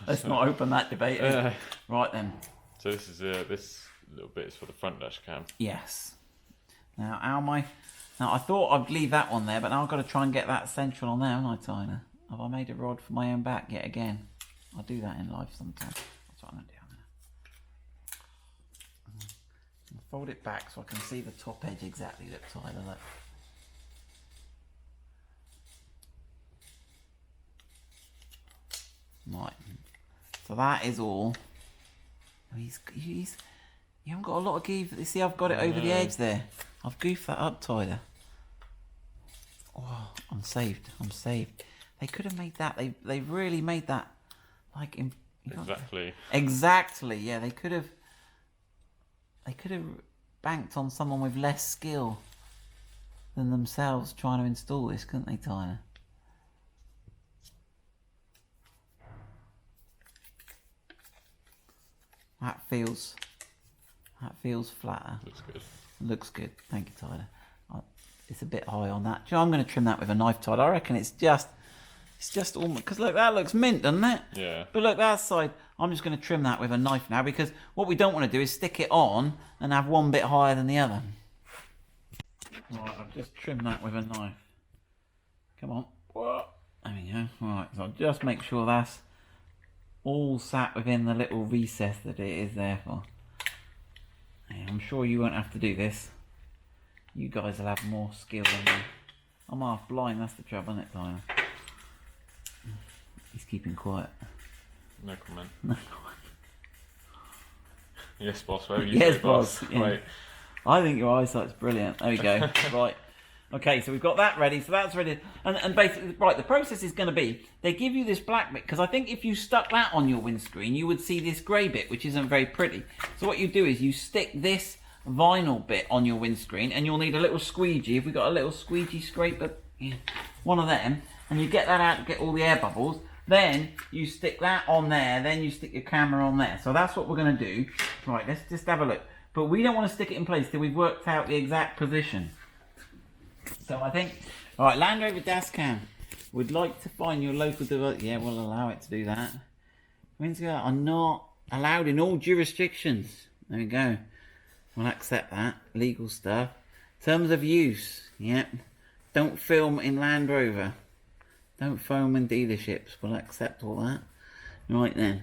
Let's not open that debate. Right then. So this is this little bit is for the front dash cam. Yes. Now, I thought I'd leave that one there, but now I've got to try and get that central on there, haven't I, Tyler? Have I made a rod for my own back yet again? I do that in life sometimes. That's what I'm going to do. I'll fold it back so I can see the top edge exactly. Look, Tyler, look. Right. So that is all. You haven't got a lot of give. You see, I've got it over the edge there. I've goofed that up, Tyler. Oh, I'm saved. I'm saved. They could have made that. They really made that like Exactly. Exactly. Yeah, they could have banked on someone with less skill than themselves trying to install this, couldn't they, Tyler? That feels flatter. Looks good. Looks good. Thank you, Tyler. It's a bit high on that. I'm going to trim that with a knife, Tyler. I reckon it's just almost, because look, that looks mint, doesn't it? Yeah. But look, that side, I'm just going to trim that with a knife now, because what we don't want to do is stick it on and have one bit higher than the other. Right, I've just trimmed that with a knife. Come on. There we go. Right, so I'll just make sure that's all sat within the little recess that it is there for. Yeah, I'm sure you won't have to do this. You guys will have more skill than me. I'm half blind, that's the trouble, isn't it, Tyler? He's keeping quiet. No comment. No. Yes, boss. Whatever you Yes, say, boss. Yeah. Right. I think your eyesight's brilliant. There we go. Right. Okay, so we've got that ready. So that's ready. And basically, right, the process is going to be, they give you this black bit, because I think if you stuck that on your windscreen, you would see this grey bit, which isn't very pretty. So what you do is you stick this vinyl bit on your windscreen, and you'll need a little squeegee. If we've got a little squeegee scraper, yeah, one of them, and you get that out to get all the air bubbles. Then you stick that on there, then you stick your camera on there. So that's what we're going to do. Right, let's just have a look. But we don't want to stick it in place till we've worked out the exact position. So I think, all right, Land Rover Dashcam would like to find your local device. Yeah, we'll allow it to do that. Windscreen are not allowed in all jurisdictions. There we go. We'll accept that. Legal stuff. Terms of use. Yep. Don't film in Land Rover. Don't film in dealerships. We'll accept all that. Right then.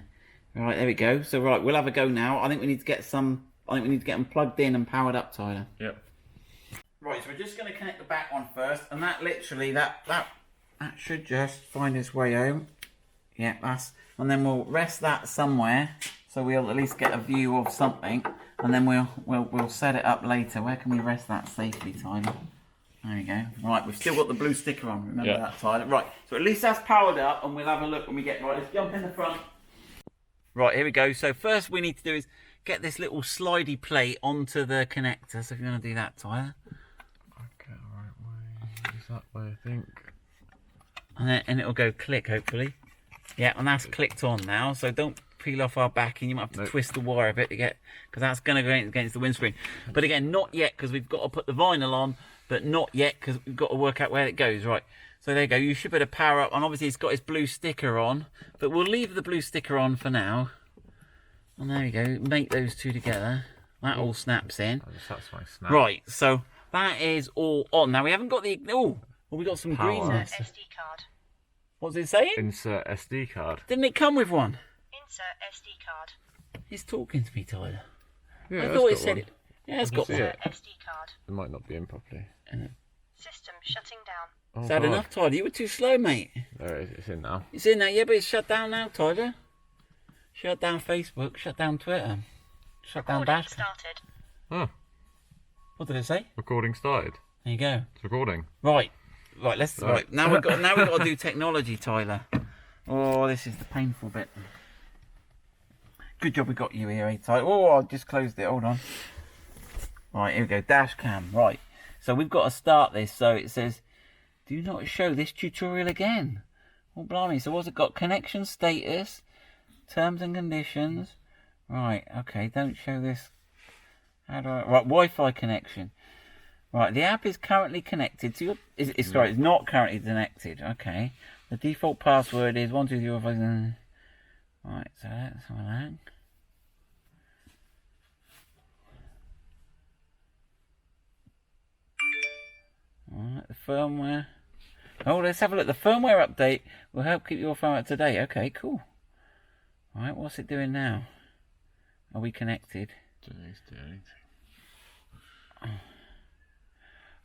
Right, there we go. So right, we'll have a go now. I think we need to get some. I think we need to get them plugged in and powered up, Tyler. Yep. Right, so we're just going to connect the back one first, and that literally that should just find its way home. Yeah, and then we'll rest that somewhere, so we'll at least get a view of something, and then we'll set it up later. Where can we rest that safely, Tyler? There we go. Right, we've still got the blue sticker on. Remember that, Tyler? Right, so at least that's powered up, and we'll have a look when we get right. Let's jump in the front. Right, here we go. So first we need to do is get this little slidey plate onto the connector. So if you're going to do that, Tyler. Okay, right way. Is that way, I think. And it'll go click, hopefully. Yeah, and that's clicked on now. So don't peel off our backing. You might have to twist the wire a bit to get, because that's going to go against the windscreen. But again, not yet, because we've got to put the vinyl on. But not yet, because we've got to work out where it goes. Right, so there you go. You should be able to power up. And obviously it's got its blue sticker on. But we'll leave the blue sticker on for now. And there we go. Make those two together. That all snaps in. That's my snap. Right, so that is all on. Now we haven't got the... Oh, well, we got some green there. Insert SD card. What's it saying? Insert SD card. Didn't it come with one? Insert SD card. It's talking to me, Tyler. Yeah, I thought it said it. Yeah, it's got one. Insert SD card. It might not be in properly. System shutting down. Oh, Is that God. enough, Tyler? You were too slow, mate. There it is. It's in now. It's in there, yeah, but it's shut down now, Tyler. Shut down Facebook, shut down Twitter, shut down Recording Dashcam. started. Oh, What did it say? recording started. There you go. It's recording. Right, Right. Now we've got to do technology, Tyler. Oh, this is the painful bit. Good job we got you here, eh, Tyler? Oh, I just closed it. Hold on. Right, here we go. Dashcam. Right. So we've got to start this. So it says, "Do not show this tutorial again." Oh, blimey. So what's it got? Connection status, terms and conditions. Right. Okay. Don't show this. How do I? Right. Wi-Fi connection. Right. The app is currently connected to your. Sorry. It's not currently connected. Okay. The default password is 12345. Right. So that's all that. Alright, the firmware. Oh, let's have a look. The firmware update will help keep your phone up to date. Okay, cool. Alright, what's it doing now? Are we connected?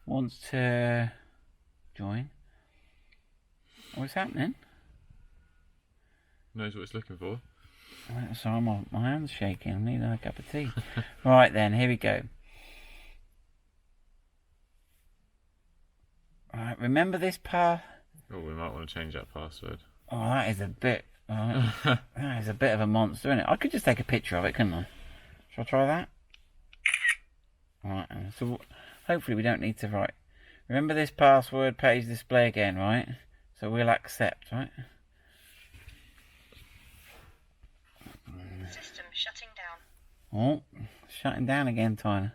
Wants to join. What's happening? Knows what it's looking for. Right, sorry, my hand's shaking. I need a cup of tea. Right then, here we go. Right, remember this path? Oh, we might want to change that password. Oh, that is a bit. That is a bit of a monster, isn't it? I could just take a picture of it, couldn't I? Shall I try that? Right, so hopefully we don't need to write. Remember this password, page display again, right? So we'll accept, right? System shutting down. Oh, shutting down again, Tyler.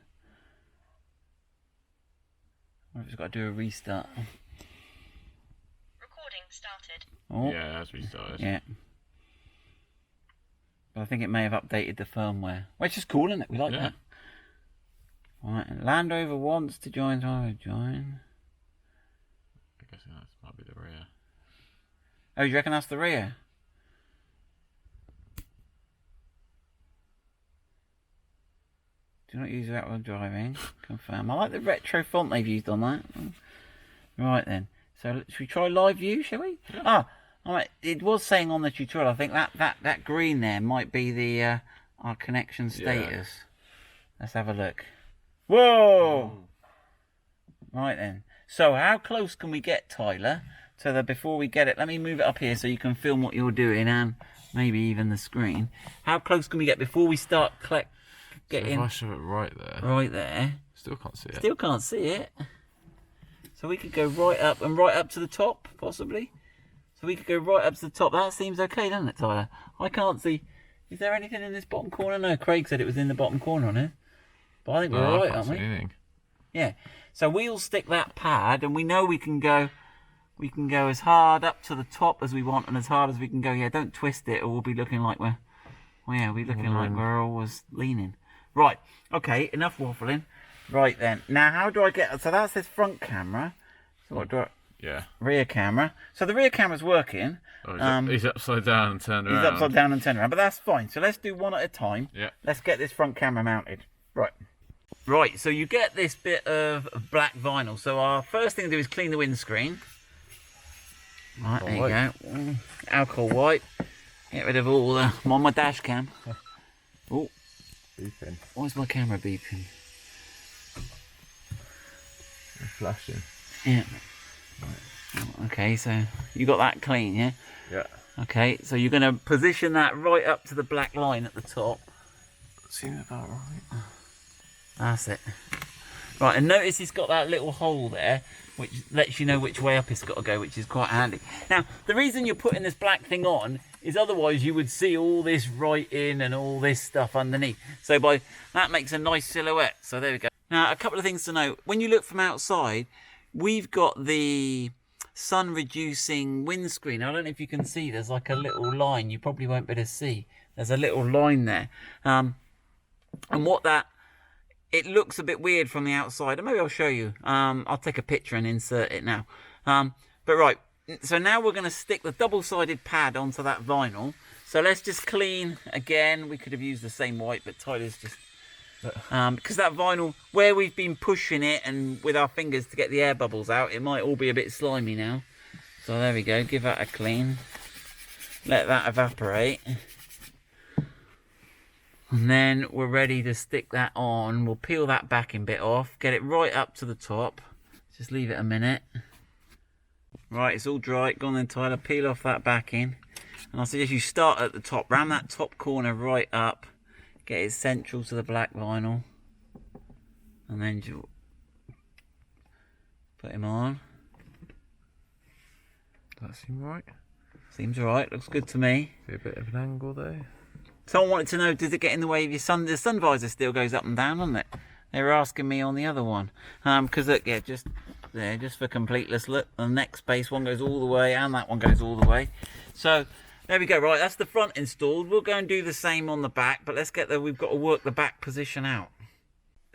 I've just got to do a restart. Recording started. Oh, Yeah, as we started. yeah. But I think it may have updated the firmware. Which is cool, isn't it? We like Yeah. that. Right, and Land Rover wants to join. So I'll join. I guess that might be the rear. Oh, you reckon that's the rear? Do not use that while driving. Confirm. I like the retro font they've used on that. Right then. So should we try live view, shall we? Ah, alright. It was saying on the tutorial, I think that green there might be the our connection status. Yeah. Let's have a look. Whoa! Right then. So how close can we get, Tyler? So that before we get it, let me move it up here so you can film what you're doing and maybe even the screen. How close can we get before we start getting? So if I show it right there. Right there. Still can't see it. Still can't see it. So we could go right up and right up to the top, possibly. So we could go right up to the top. That seems okay, doesn't it, Tyler? I can't see. Is there anything in this bottom corner? No, Craig said it was in the bottom corner on it. But I think we're all right, aren't we? Anything. Yeah. So we'll stick that pad, and we know we can go. We can go as hard up to the top as we want, and as hard as we can go. Yeah, don't twist it, or we'll be looking like we're. Well, yeah, we're looking like we're always leaning. Right. Okay. Enough waffling. Right then. Now, how do I get? So that's this front camera. So what do I? Yeah. Rear camera. So the rear camera's working. Oh, he's upside down and turned around. He's upside down and turned around, but that's fine. So let's do one at a time. Yeah. Let's get this front camera mounted. Right. Right. So you get this bit of black vinyl. So our first thing to do is clean the windscreen. Right. There you go. Alcohol wipe. Get rid of all the. I'm on my dash cam. Oh. Beeping. Why's my camera beeping? Flashing. Yeah. Okay, so you got that clean, yeah? Yeah. Okay, so you're going to position that right up to the black line at the top. Seems about right. That's it. Right, and notice it's got that little hole there, which lets you know which way up it's got to go, which is quite handy. Now, the reason you're putting this black thing on is otherwise you would see all this writing and all this stuff underneath. So that makes a nice silhouette. So there we go. Now, a couple of things to note. When you look from outside, we've got the sun reducing windscreen. I don't know if you can see, there's like a little line. You probably won't be able to see. There's a little line there. And what that, it looks a bit weird from the outside. And maybe I'll show you. I'll take a picture and insert it now. But right, so now we're going to stick the double-sided pad onto that vinyl. So let's just clean again. We could have used the same white, but Tyler's just Because that vinyl, where we've been pushing it and with our fingers to get the air bubbles out, it might all be a bit slimy now. So there we go, give that a clean. Let that evaporate. And then we're ready to stick that on. We'll peel that backing bit off, get it right up to the top. Just leave it a minute. Right, it's all dry. Go on then, Tyler, peel off that backing. And I suggest you start at the top, round that top corner right up. Get it central to the black vinyl. And then you put him on. Does that seem right? Seems alright, looks good to me. Be a bit of an angle there. Someone wanted to know, does it get in the way of your sun? The sun visor still goes up and down, doesn't it? They were asking me on the other one. Because look, yeah, just there, just for completeness, look, the next space one goes all the way and that one goes all the way. So there we go, right, that's the front installed. We'll go and do the same on the back, but let's get there, we've got to work the back position out.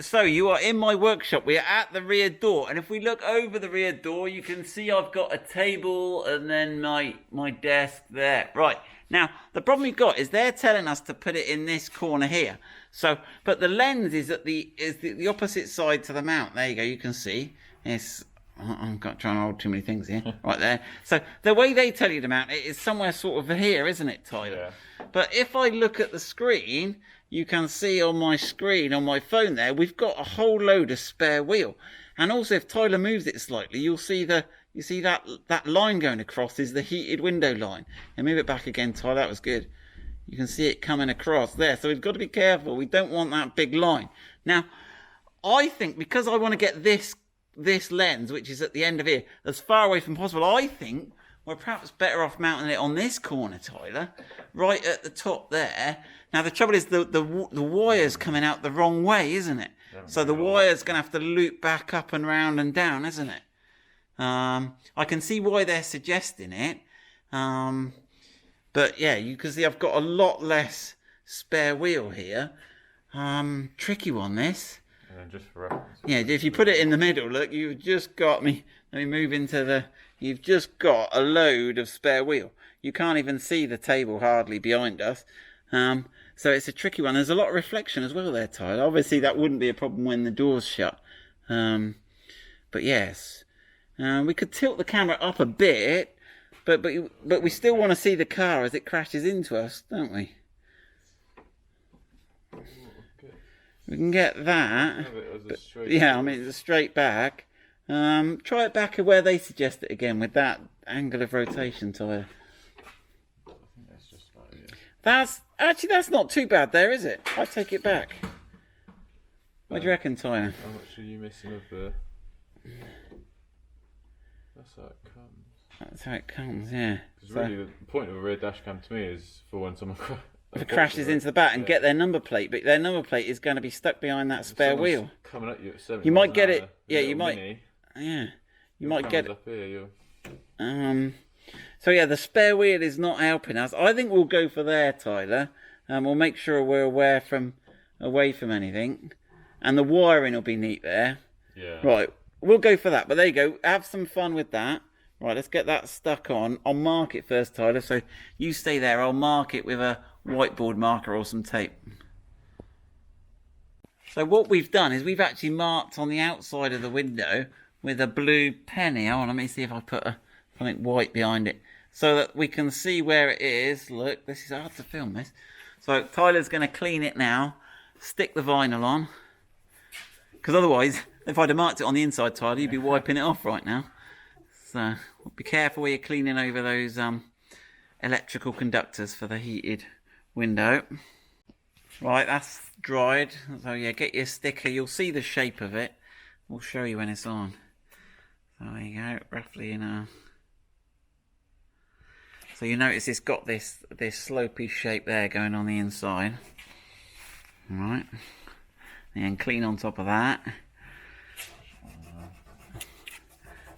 So you are in my workshop, we are at the rear door, and if we look over the rear door, you can see I've got a table and then my desk there. Right, now the problem we've got is they're telling us to put it in this corner here. So, but the lens is at the opposite side to the mount. There you go, you can see. I'm trying to hold too many things here. Right there. So the way they tell you to mount it is somewhere sort of here, isn't it, Tyler? Yeah. But if I look at the screen, you can see on my screen, on my phone there, we've got a whole load of spare wheel. And also if Tyler moves it slightly, you'll see that line going across is the heated window line. And move it back again, Tyler, that was good. You can see it coming across there. So we've got to be careful. We don't want that big line. Now, I think because I want to get this lens, which is at the end of here, as far away from possible, I think we're perhaps better off mounting it on this corner, Tyler, right at the top there. Now the trouble is the wire's coming out the wrong way, isn't it? So the wire's going to have to loop back up and round and down, isn't it? I can see why they're suggesting it. But yeah, you can see I've got a lot less spare wheel here. Tricky one, this. And then just for reference. Yeah, if you put it in the middle, look, you've just got me. Let me move into the. You've just got a load of spare wheel. You can't even see the table hardly behind us. So it's a tricky one. There's a lot of reflection as well there, Tyler. Obviously, that wouldn't be a problem when the door's shut. But yes, we could tilt the camera up a bit, but we still want to see the car as it crashes into us, don't we? We can get that. Yeah, I mean, it's a straight back. Try it back where they suggest it again with that angle of rotation, Tyler. I think that's just like it. That's not too bad there, is it? I take it back. What do you reckon, Tyler? How much are you missing of the... That's how it comes. That's how it comes, yeah. Because really the point of a rear dash cam to me is for when someone crashes into the back and get their number plate, but their number plate is going to be stuck behind that spare wheel. Coming at you at 70 you might get miles an it. hour, Yeah, you might. Mini, Yeah, you might get it. up here, So yeah, the spare wheel is not helping us. I think we'll go for there, Tyler. We'll make sure we're away from anything, and the wiring will be neat there. Yeah. Right, we'll go for that. But there you go. Have some fun with that. Right, let's get that stuck on. I'll mark it first, Tyler. So you stay there. I'll mark it with a whiteboard marker or some tape. So what we've done is we've actually marked on the outside of the window with a blue pen here. Let me see if I put something white behind it so that we can see where it is. Look, this is hard to film this. So Tyler's going to clean it now, stick the vinyl on, because otherwise, if I'd have marked it on the inside, Tyler, you'd be wiping it off right now. So be careful where you're cleaning over those electrical conductors for the heated window. Right, that's dried. So yeah, get your sticker. You'll see the shape of it. We'll show you when it's on. So there you go, roughly in a... So you notice it's got this slopey shape there going on the inside. Alright. And clean on top of that.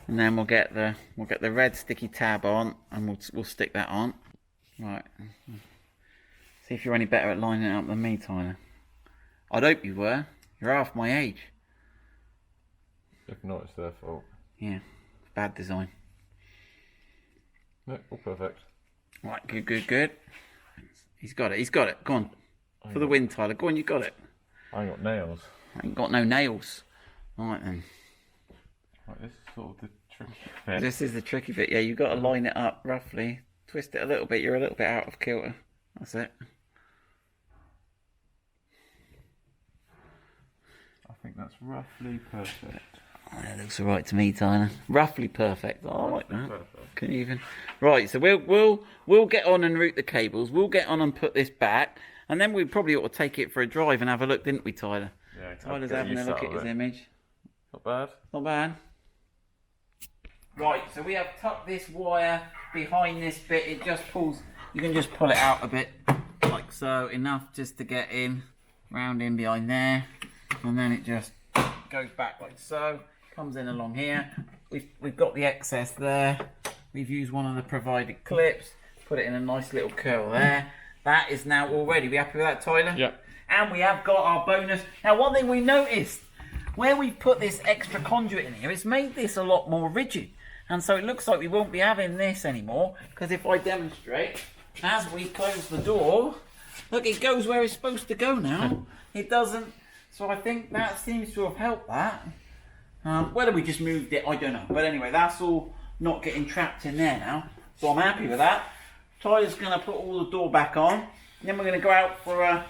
And then we'll get the red sticky tab on, and we'll stick that on. Right. See if you're any better at lining it up than me, Tyler. I'd hope you were. You're half my age. If not, it's their fault. Yeah. Bad design. No, all perfect. Right, good. He's got it. Go on. For the win, Tyler. Go on, you got it. I ain't got nails. Ain't got no nails. Right then. Right, this is sort of the tricky bit. This is the tricky bit. Yeah, you've got to line it up roughly. Twist it a little bit. You're a little bit out of kilter. That's it. I think that's roughly perfect. Oh, that looks alright to me, Tyler. Roughly perfect. Oh, I like that. Perfect. Can you even? Right, so we'll get on and route the cables. We'll get on and put this back, and then we probably ought to take it for a drive and have a look, didn't we, Tyler? Yeah, Tyler's having a look at his image. Not bad. Not bad. Right, so we have tucked this wire behind this bit. It just pulls. You can just pull it out a bit, like so, enough just to get in, round in behind there, and then it just goes back like so. Comes in along here. We've got the excess there. We've used one of the provided clips. Put it in a nice little curl there. That is now all ready. We happy with that, Tyler? Yep. And we have got our bonus. Now, one thing we noticed, where we've put this extra conduit in here, it's made this a lot more rigid. And so it looks like we won't be having this anymore. Because if I demonstrate, as we close the door, look, it goes where it's supposed to go now. It doesn't. So I think that seems to have helped that. Whether we just moved it, I don't know. But anyway, that's all not getting trapped in there now. So I'm happy with that. Tyler's going to put all the door back on. And then we're going to go out for I'm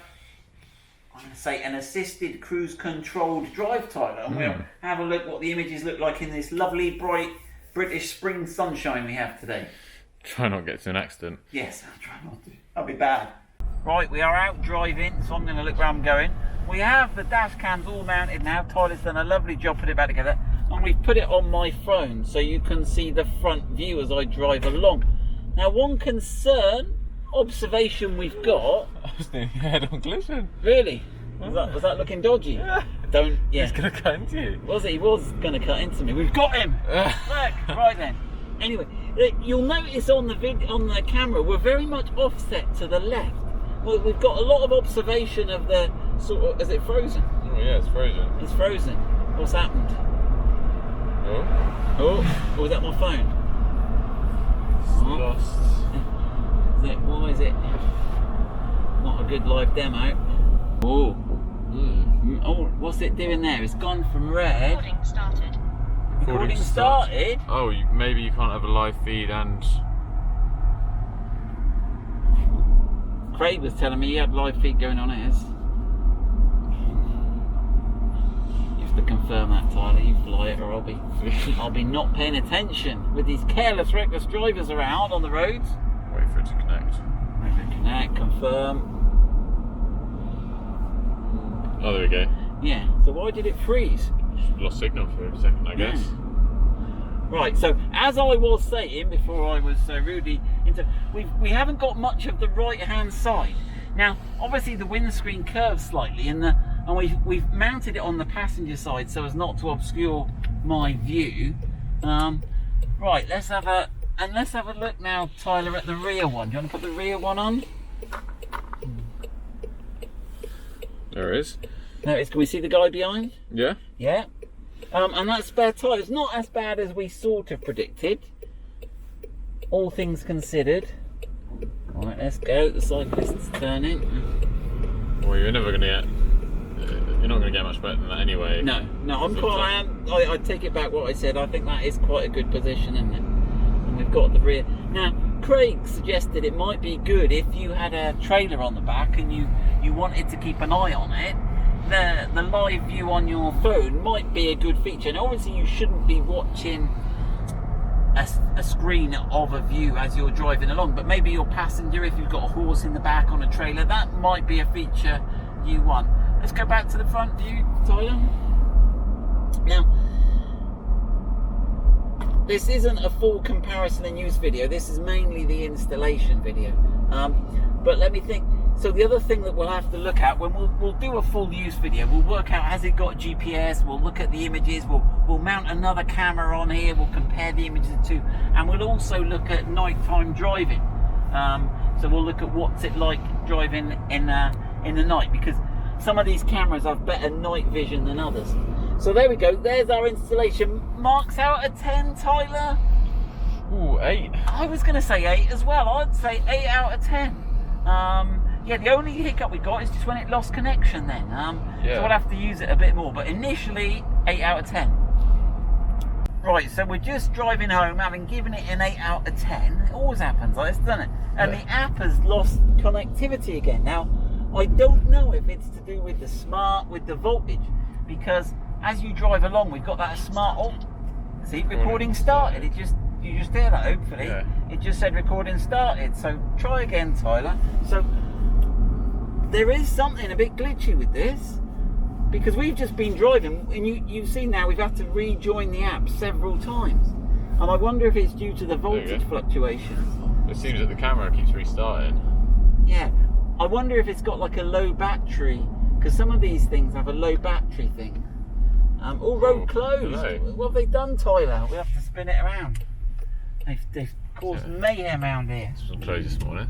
going to say an assisted cruise controlled drive, Tyler. And we'll have a look what the images look like in this lovely, bright British spring sunshine we have today. Try not to get to an accident. Yes, I'll try not to. That'll be bad. Right, we are out driving, so I'm going to look where I'm going. We have the dash cams all mounted now. Tyler's done a lovely job putting it back together. And we've put it on my phone so you can see the front view as I drive along. Now, one observation we've got... I was nearly head-on collision. Really? Was that looking dodgy? Yeah. Yeah. He's going to cut into you. Was it? He was going to cut into me. We've got him! Look, right then. Anyway, you'll notice on the camera, we're very much offset to the left. Well, we've got a lot of observation of the sort of... Is it frozen? Oh yeah, it's frozen. It's frozen. What's happened? Oh, was that my phone? Lost. Why is it not a good live demo? Oh. Oh, what's it doing there? It's gone from red. Recording started. Recording started? Oh, maybe you can't have a live feed and... Craig was telling me he had live feed going on his. You have to confirm that, Tyler. You fly it or I'll be not paying attention with these careless, reckless drivers around on the roads. Wait for it to connect. Wait for it to connect, confirm. Oh, there we go. Yeah, so why did it freeze? Lost signal for a second, I guess. Yeah. Right, so as I was saying before I was rudely we haven't got much of the right hand side. Now, obviously the windscreen curves slightly and we've mounted it on the passenger side so as not to obscure my view. Right, let's have a look now, Tyler, at the rear one. Do you want to put the rear one on? There it is. There it is. Can we see the guy behind? Yeah. Yeah. And that spare tyre is not as bad as we sort of predicted, all things considered. Right, let's go. The cyclist's turning. Well, you're never going to get... You're not going to get much better than that anyway. No, I take it back what I said. I think that is quite a good position, isn't it? And we've got the rear. Now, Craig suggested it might be good if you had a trailer on the back and you wanted to keep an eye on it. The live view on your phone might be a good feature. And obviously you shouldn't be watching a screen of a view as you're driving along, but maybe your passenger, if you've got a horse in the back on a trailer, that might be a feature you want. Let's go back to the front view, Tyler. Now, this isn't a full comparison and use video. This is mainly the installation video. But let me think. So the other thing that we'll have to look at when we'll do a full use video, we'll work out, has it got GPS, we'll look at the images, we'll mount another camera on here, we'll compare the images of two, and we'll also look at nighttime driving. So we'll look at what's it like driving in the night, because some of these cameras have better night vision than others. So there we go, there's our installation. Marks out of 10, Tyler? Ooh, 8. I was going to say 8 as well. I'd say 8 out of 10. Yeah, the only hiccup we got is just when it lost connection then. Yeah. So we'll have to use it a bit more. But initially, 8 out of 10. Right, so we're just driving home, having given it an 8 out of 10. It always happens like this, doesn't it? And Yeah. the app has lost connectivity again. Now, I don't know if it's to do with the voltage, because as you drive along, we've got that smart. Oh, see, recording started. You just hear that. Hopefully, Yeah. it just said recording started. So try again, Tyler. So there is something a bit glitchy with this, because we've just been driving, and you've seen now we've had to rejoin the app several times, and I wonder if it's due to the voltage fluctuations. It seems that the camera keeps restarting. Yeah, I wonder if it's got like a low battery, because some of these things have a low battery thing. Road closed. hello. What have they done, Tyler? We have to spin it around. They've caused mayhem around here. This was closed this morning.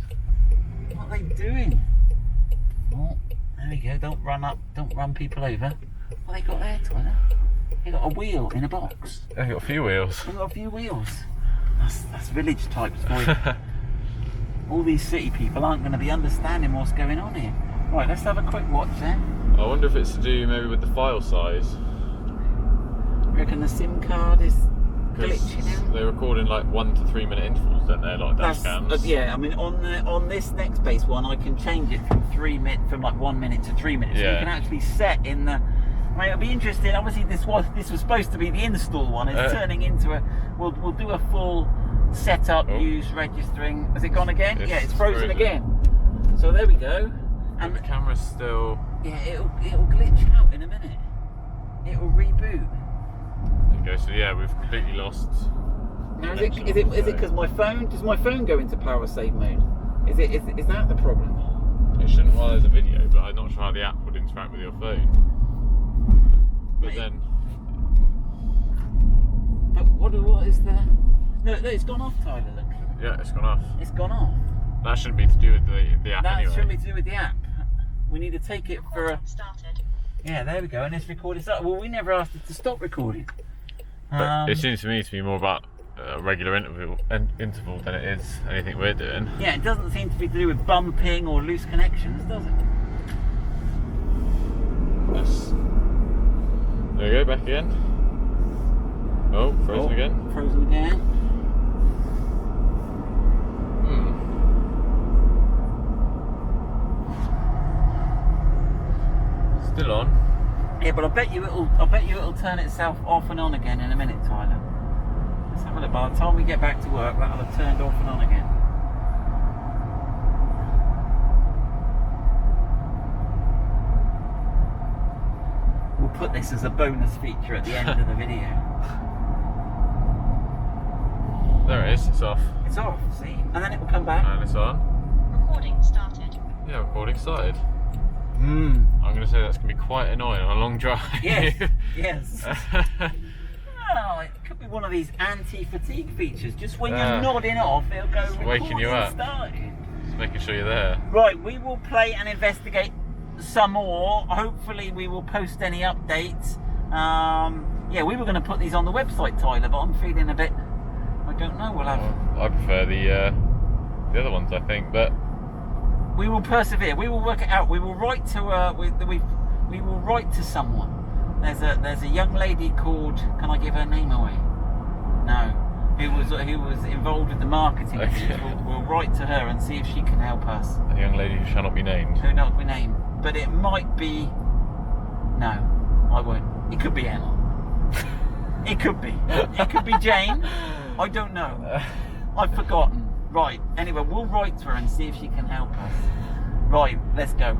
What are they doing? Oh, there we go. Don't run people over. What they got there, Tyler? They got a wheel in a box. I got a few wheels. They got a few wheels. That's village types for you. All these city people aren't going to be understanding what's going on here. Right, let's have a quick watch then. I wonder if it's to do maybe with the file size. You reckon the SIM card is glitching out? They record in like 1 to 3 minute intervals, don't they? Like dashcams. Yeah, I mean on this next base one, I can change it from like 1 minute to 3 minutes. So you Yeah. can actually set in the. I mean, it'll be interesting. Obviously, this was supposed to be the install one. It's turning into a. We'll do a full setup, use, registering. Has it gone again? Yeah, it's frozen again. So there we go. And the camera's still. Yeah, it'll glitch out in a minute. It'll reboot. There you go. So yeah, we've completely lost. Now is it because my phone? Does my phone go into power save mode? Is that the problem? It shouldn't while there's a video, but I'm not sure how the app would interact with your phone. But then. But what is the? No, it's gone off, Tyler. Look. Yeah, it's gone off. It's gone off. That shouldn't be to do with the app That anyway. shouldn't be to do with the app. We need to take it for a. Started. Yeah, there we go. And it's recorded. Well, we never asked it to stop recording. But it seems to me to be more about a regular interval than it is anything we're doing. Yeah, it doesn't seem to be to do with bumping or loose connections, does it? Yes. There we go, back again. Oh, frozen again. Frozen again. Still on. Yeah, but I bet you it'll turn itself off and on again in a minute, Tyler. Let's have a look. By the time we get back to work, that'll have turned off and on again. We'll put this as a bonus feature at the end of the video. There it is, it's off. It's off, see? And then it will come back. And it's on. Recording started. Yeah, recording started. Hmm. I'm going to say that's going to be quite annoying on a long drive. Yes, yes. Well, it could be one of these anti-fatigue features. Just when you're nodding off, it'll go waking you up. Started. Just making sure you're there. Right, we will play and investigate some more. Hopefully we will post any updates. Yeah, we were going to put these on the website, Tyler, but I'm feeling a bit, I don't know, we'll have... Well, I prefer the other ones, I think, but... We will persevere. We will work it out. We will write to we will write to someone. There's a young lady called. Can I give her name away? No. Who was involved with the marketing. Okay. We'll write to her and see if she can help us. A young lady who shall not be named. Who not be named, but it might be. No, I won't. It could be Emma. It could be. It could be Jane. I don't know. I've forgotten. Right, anyway, we'll write to her and see if she can help us. Right, let's go.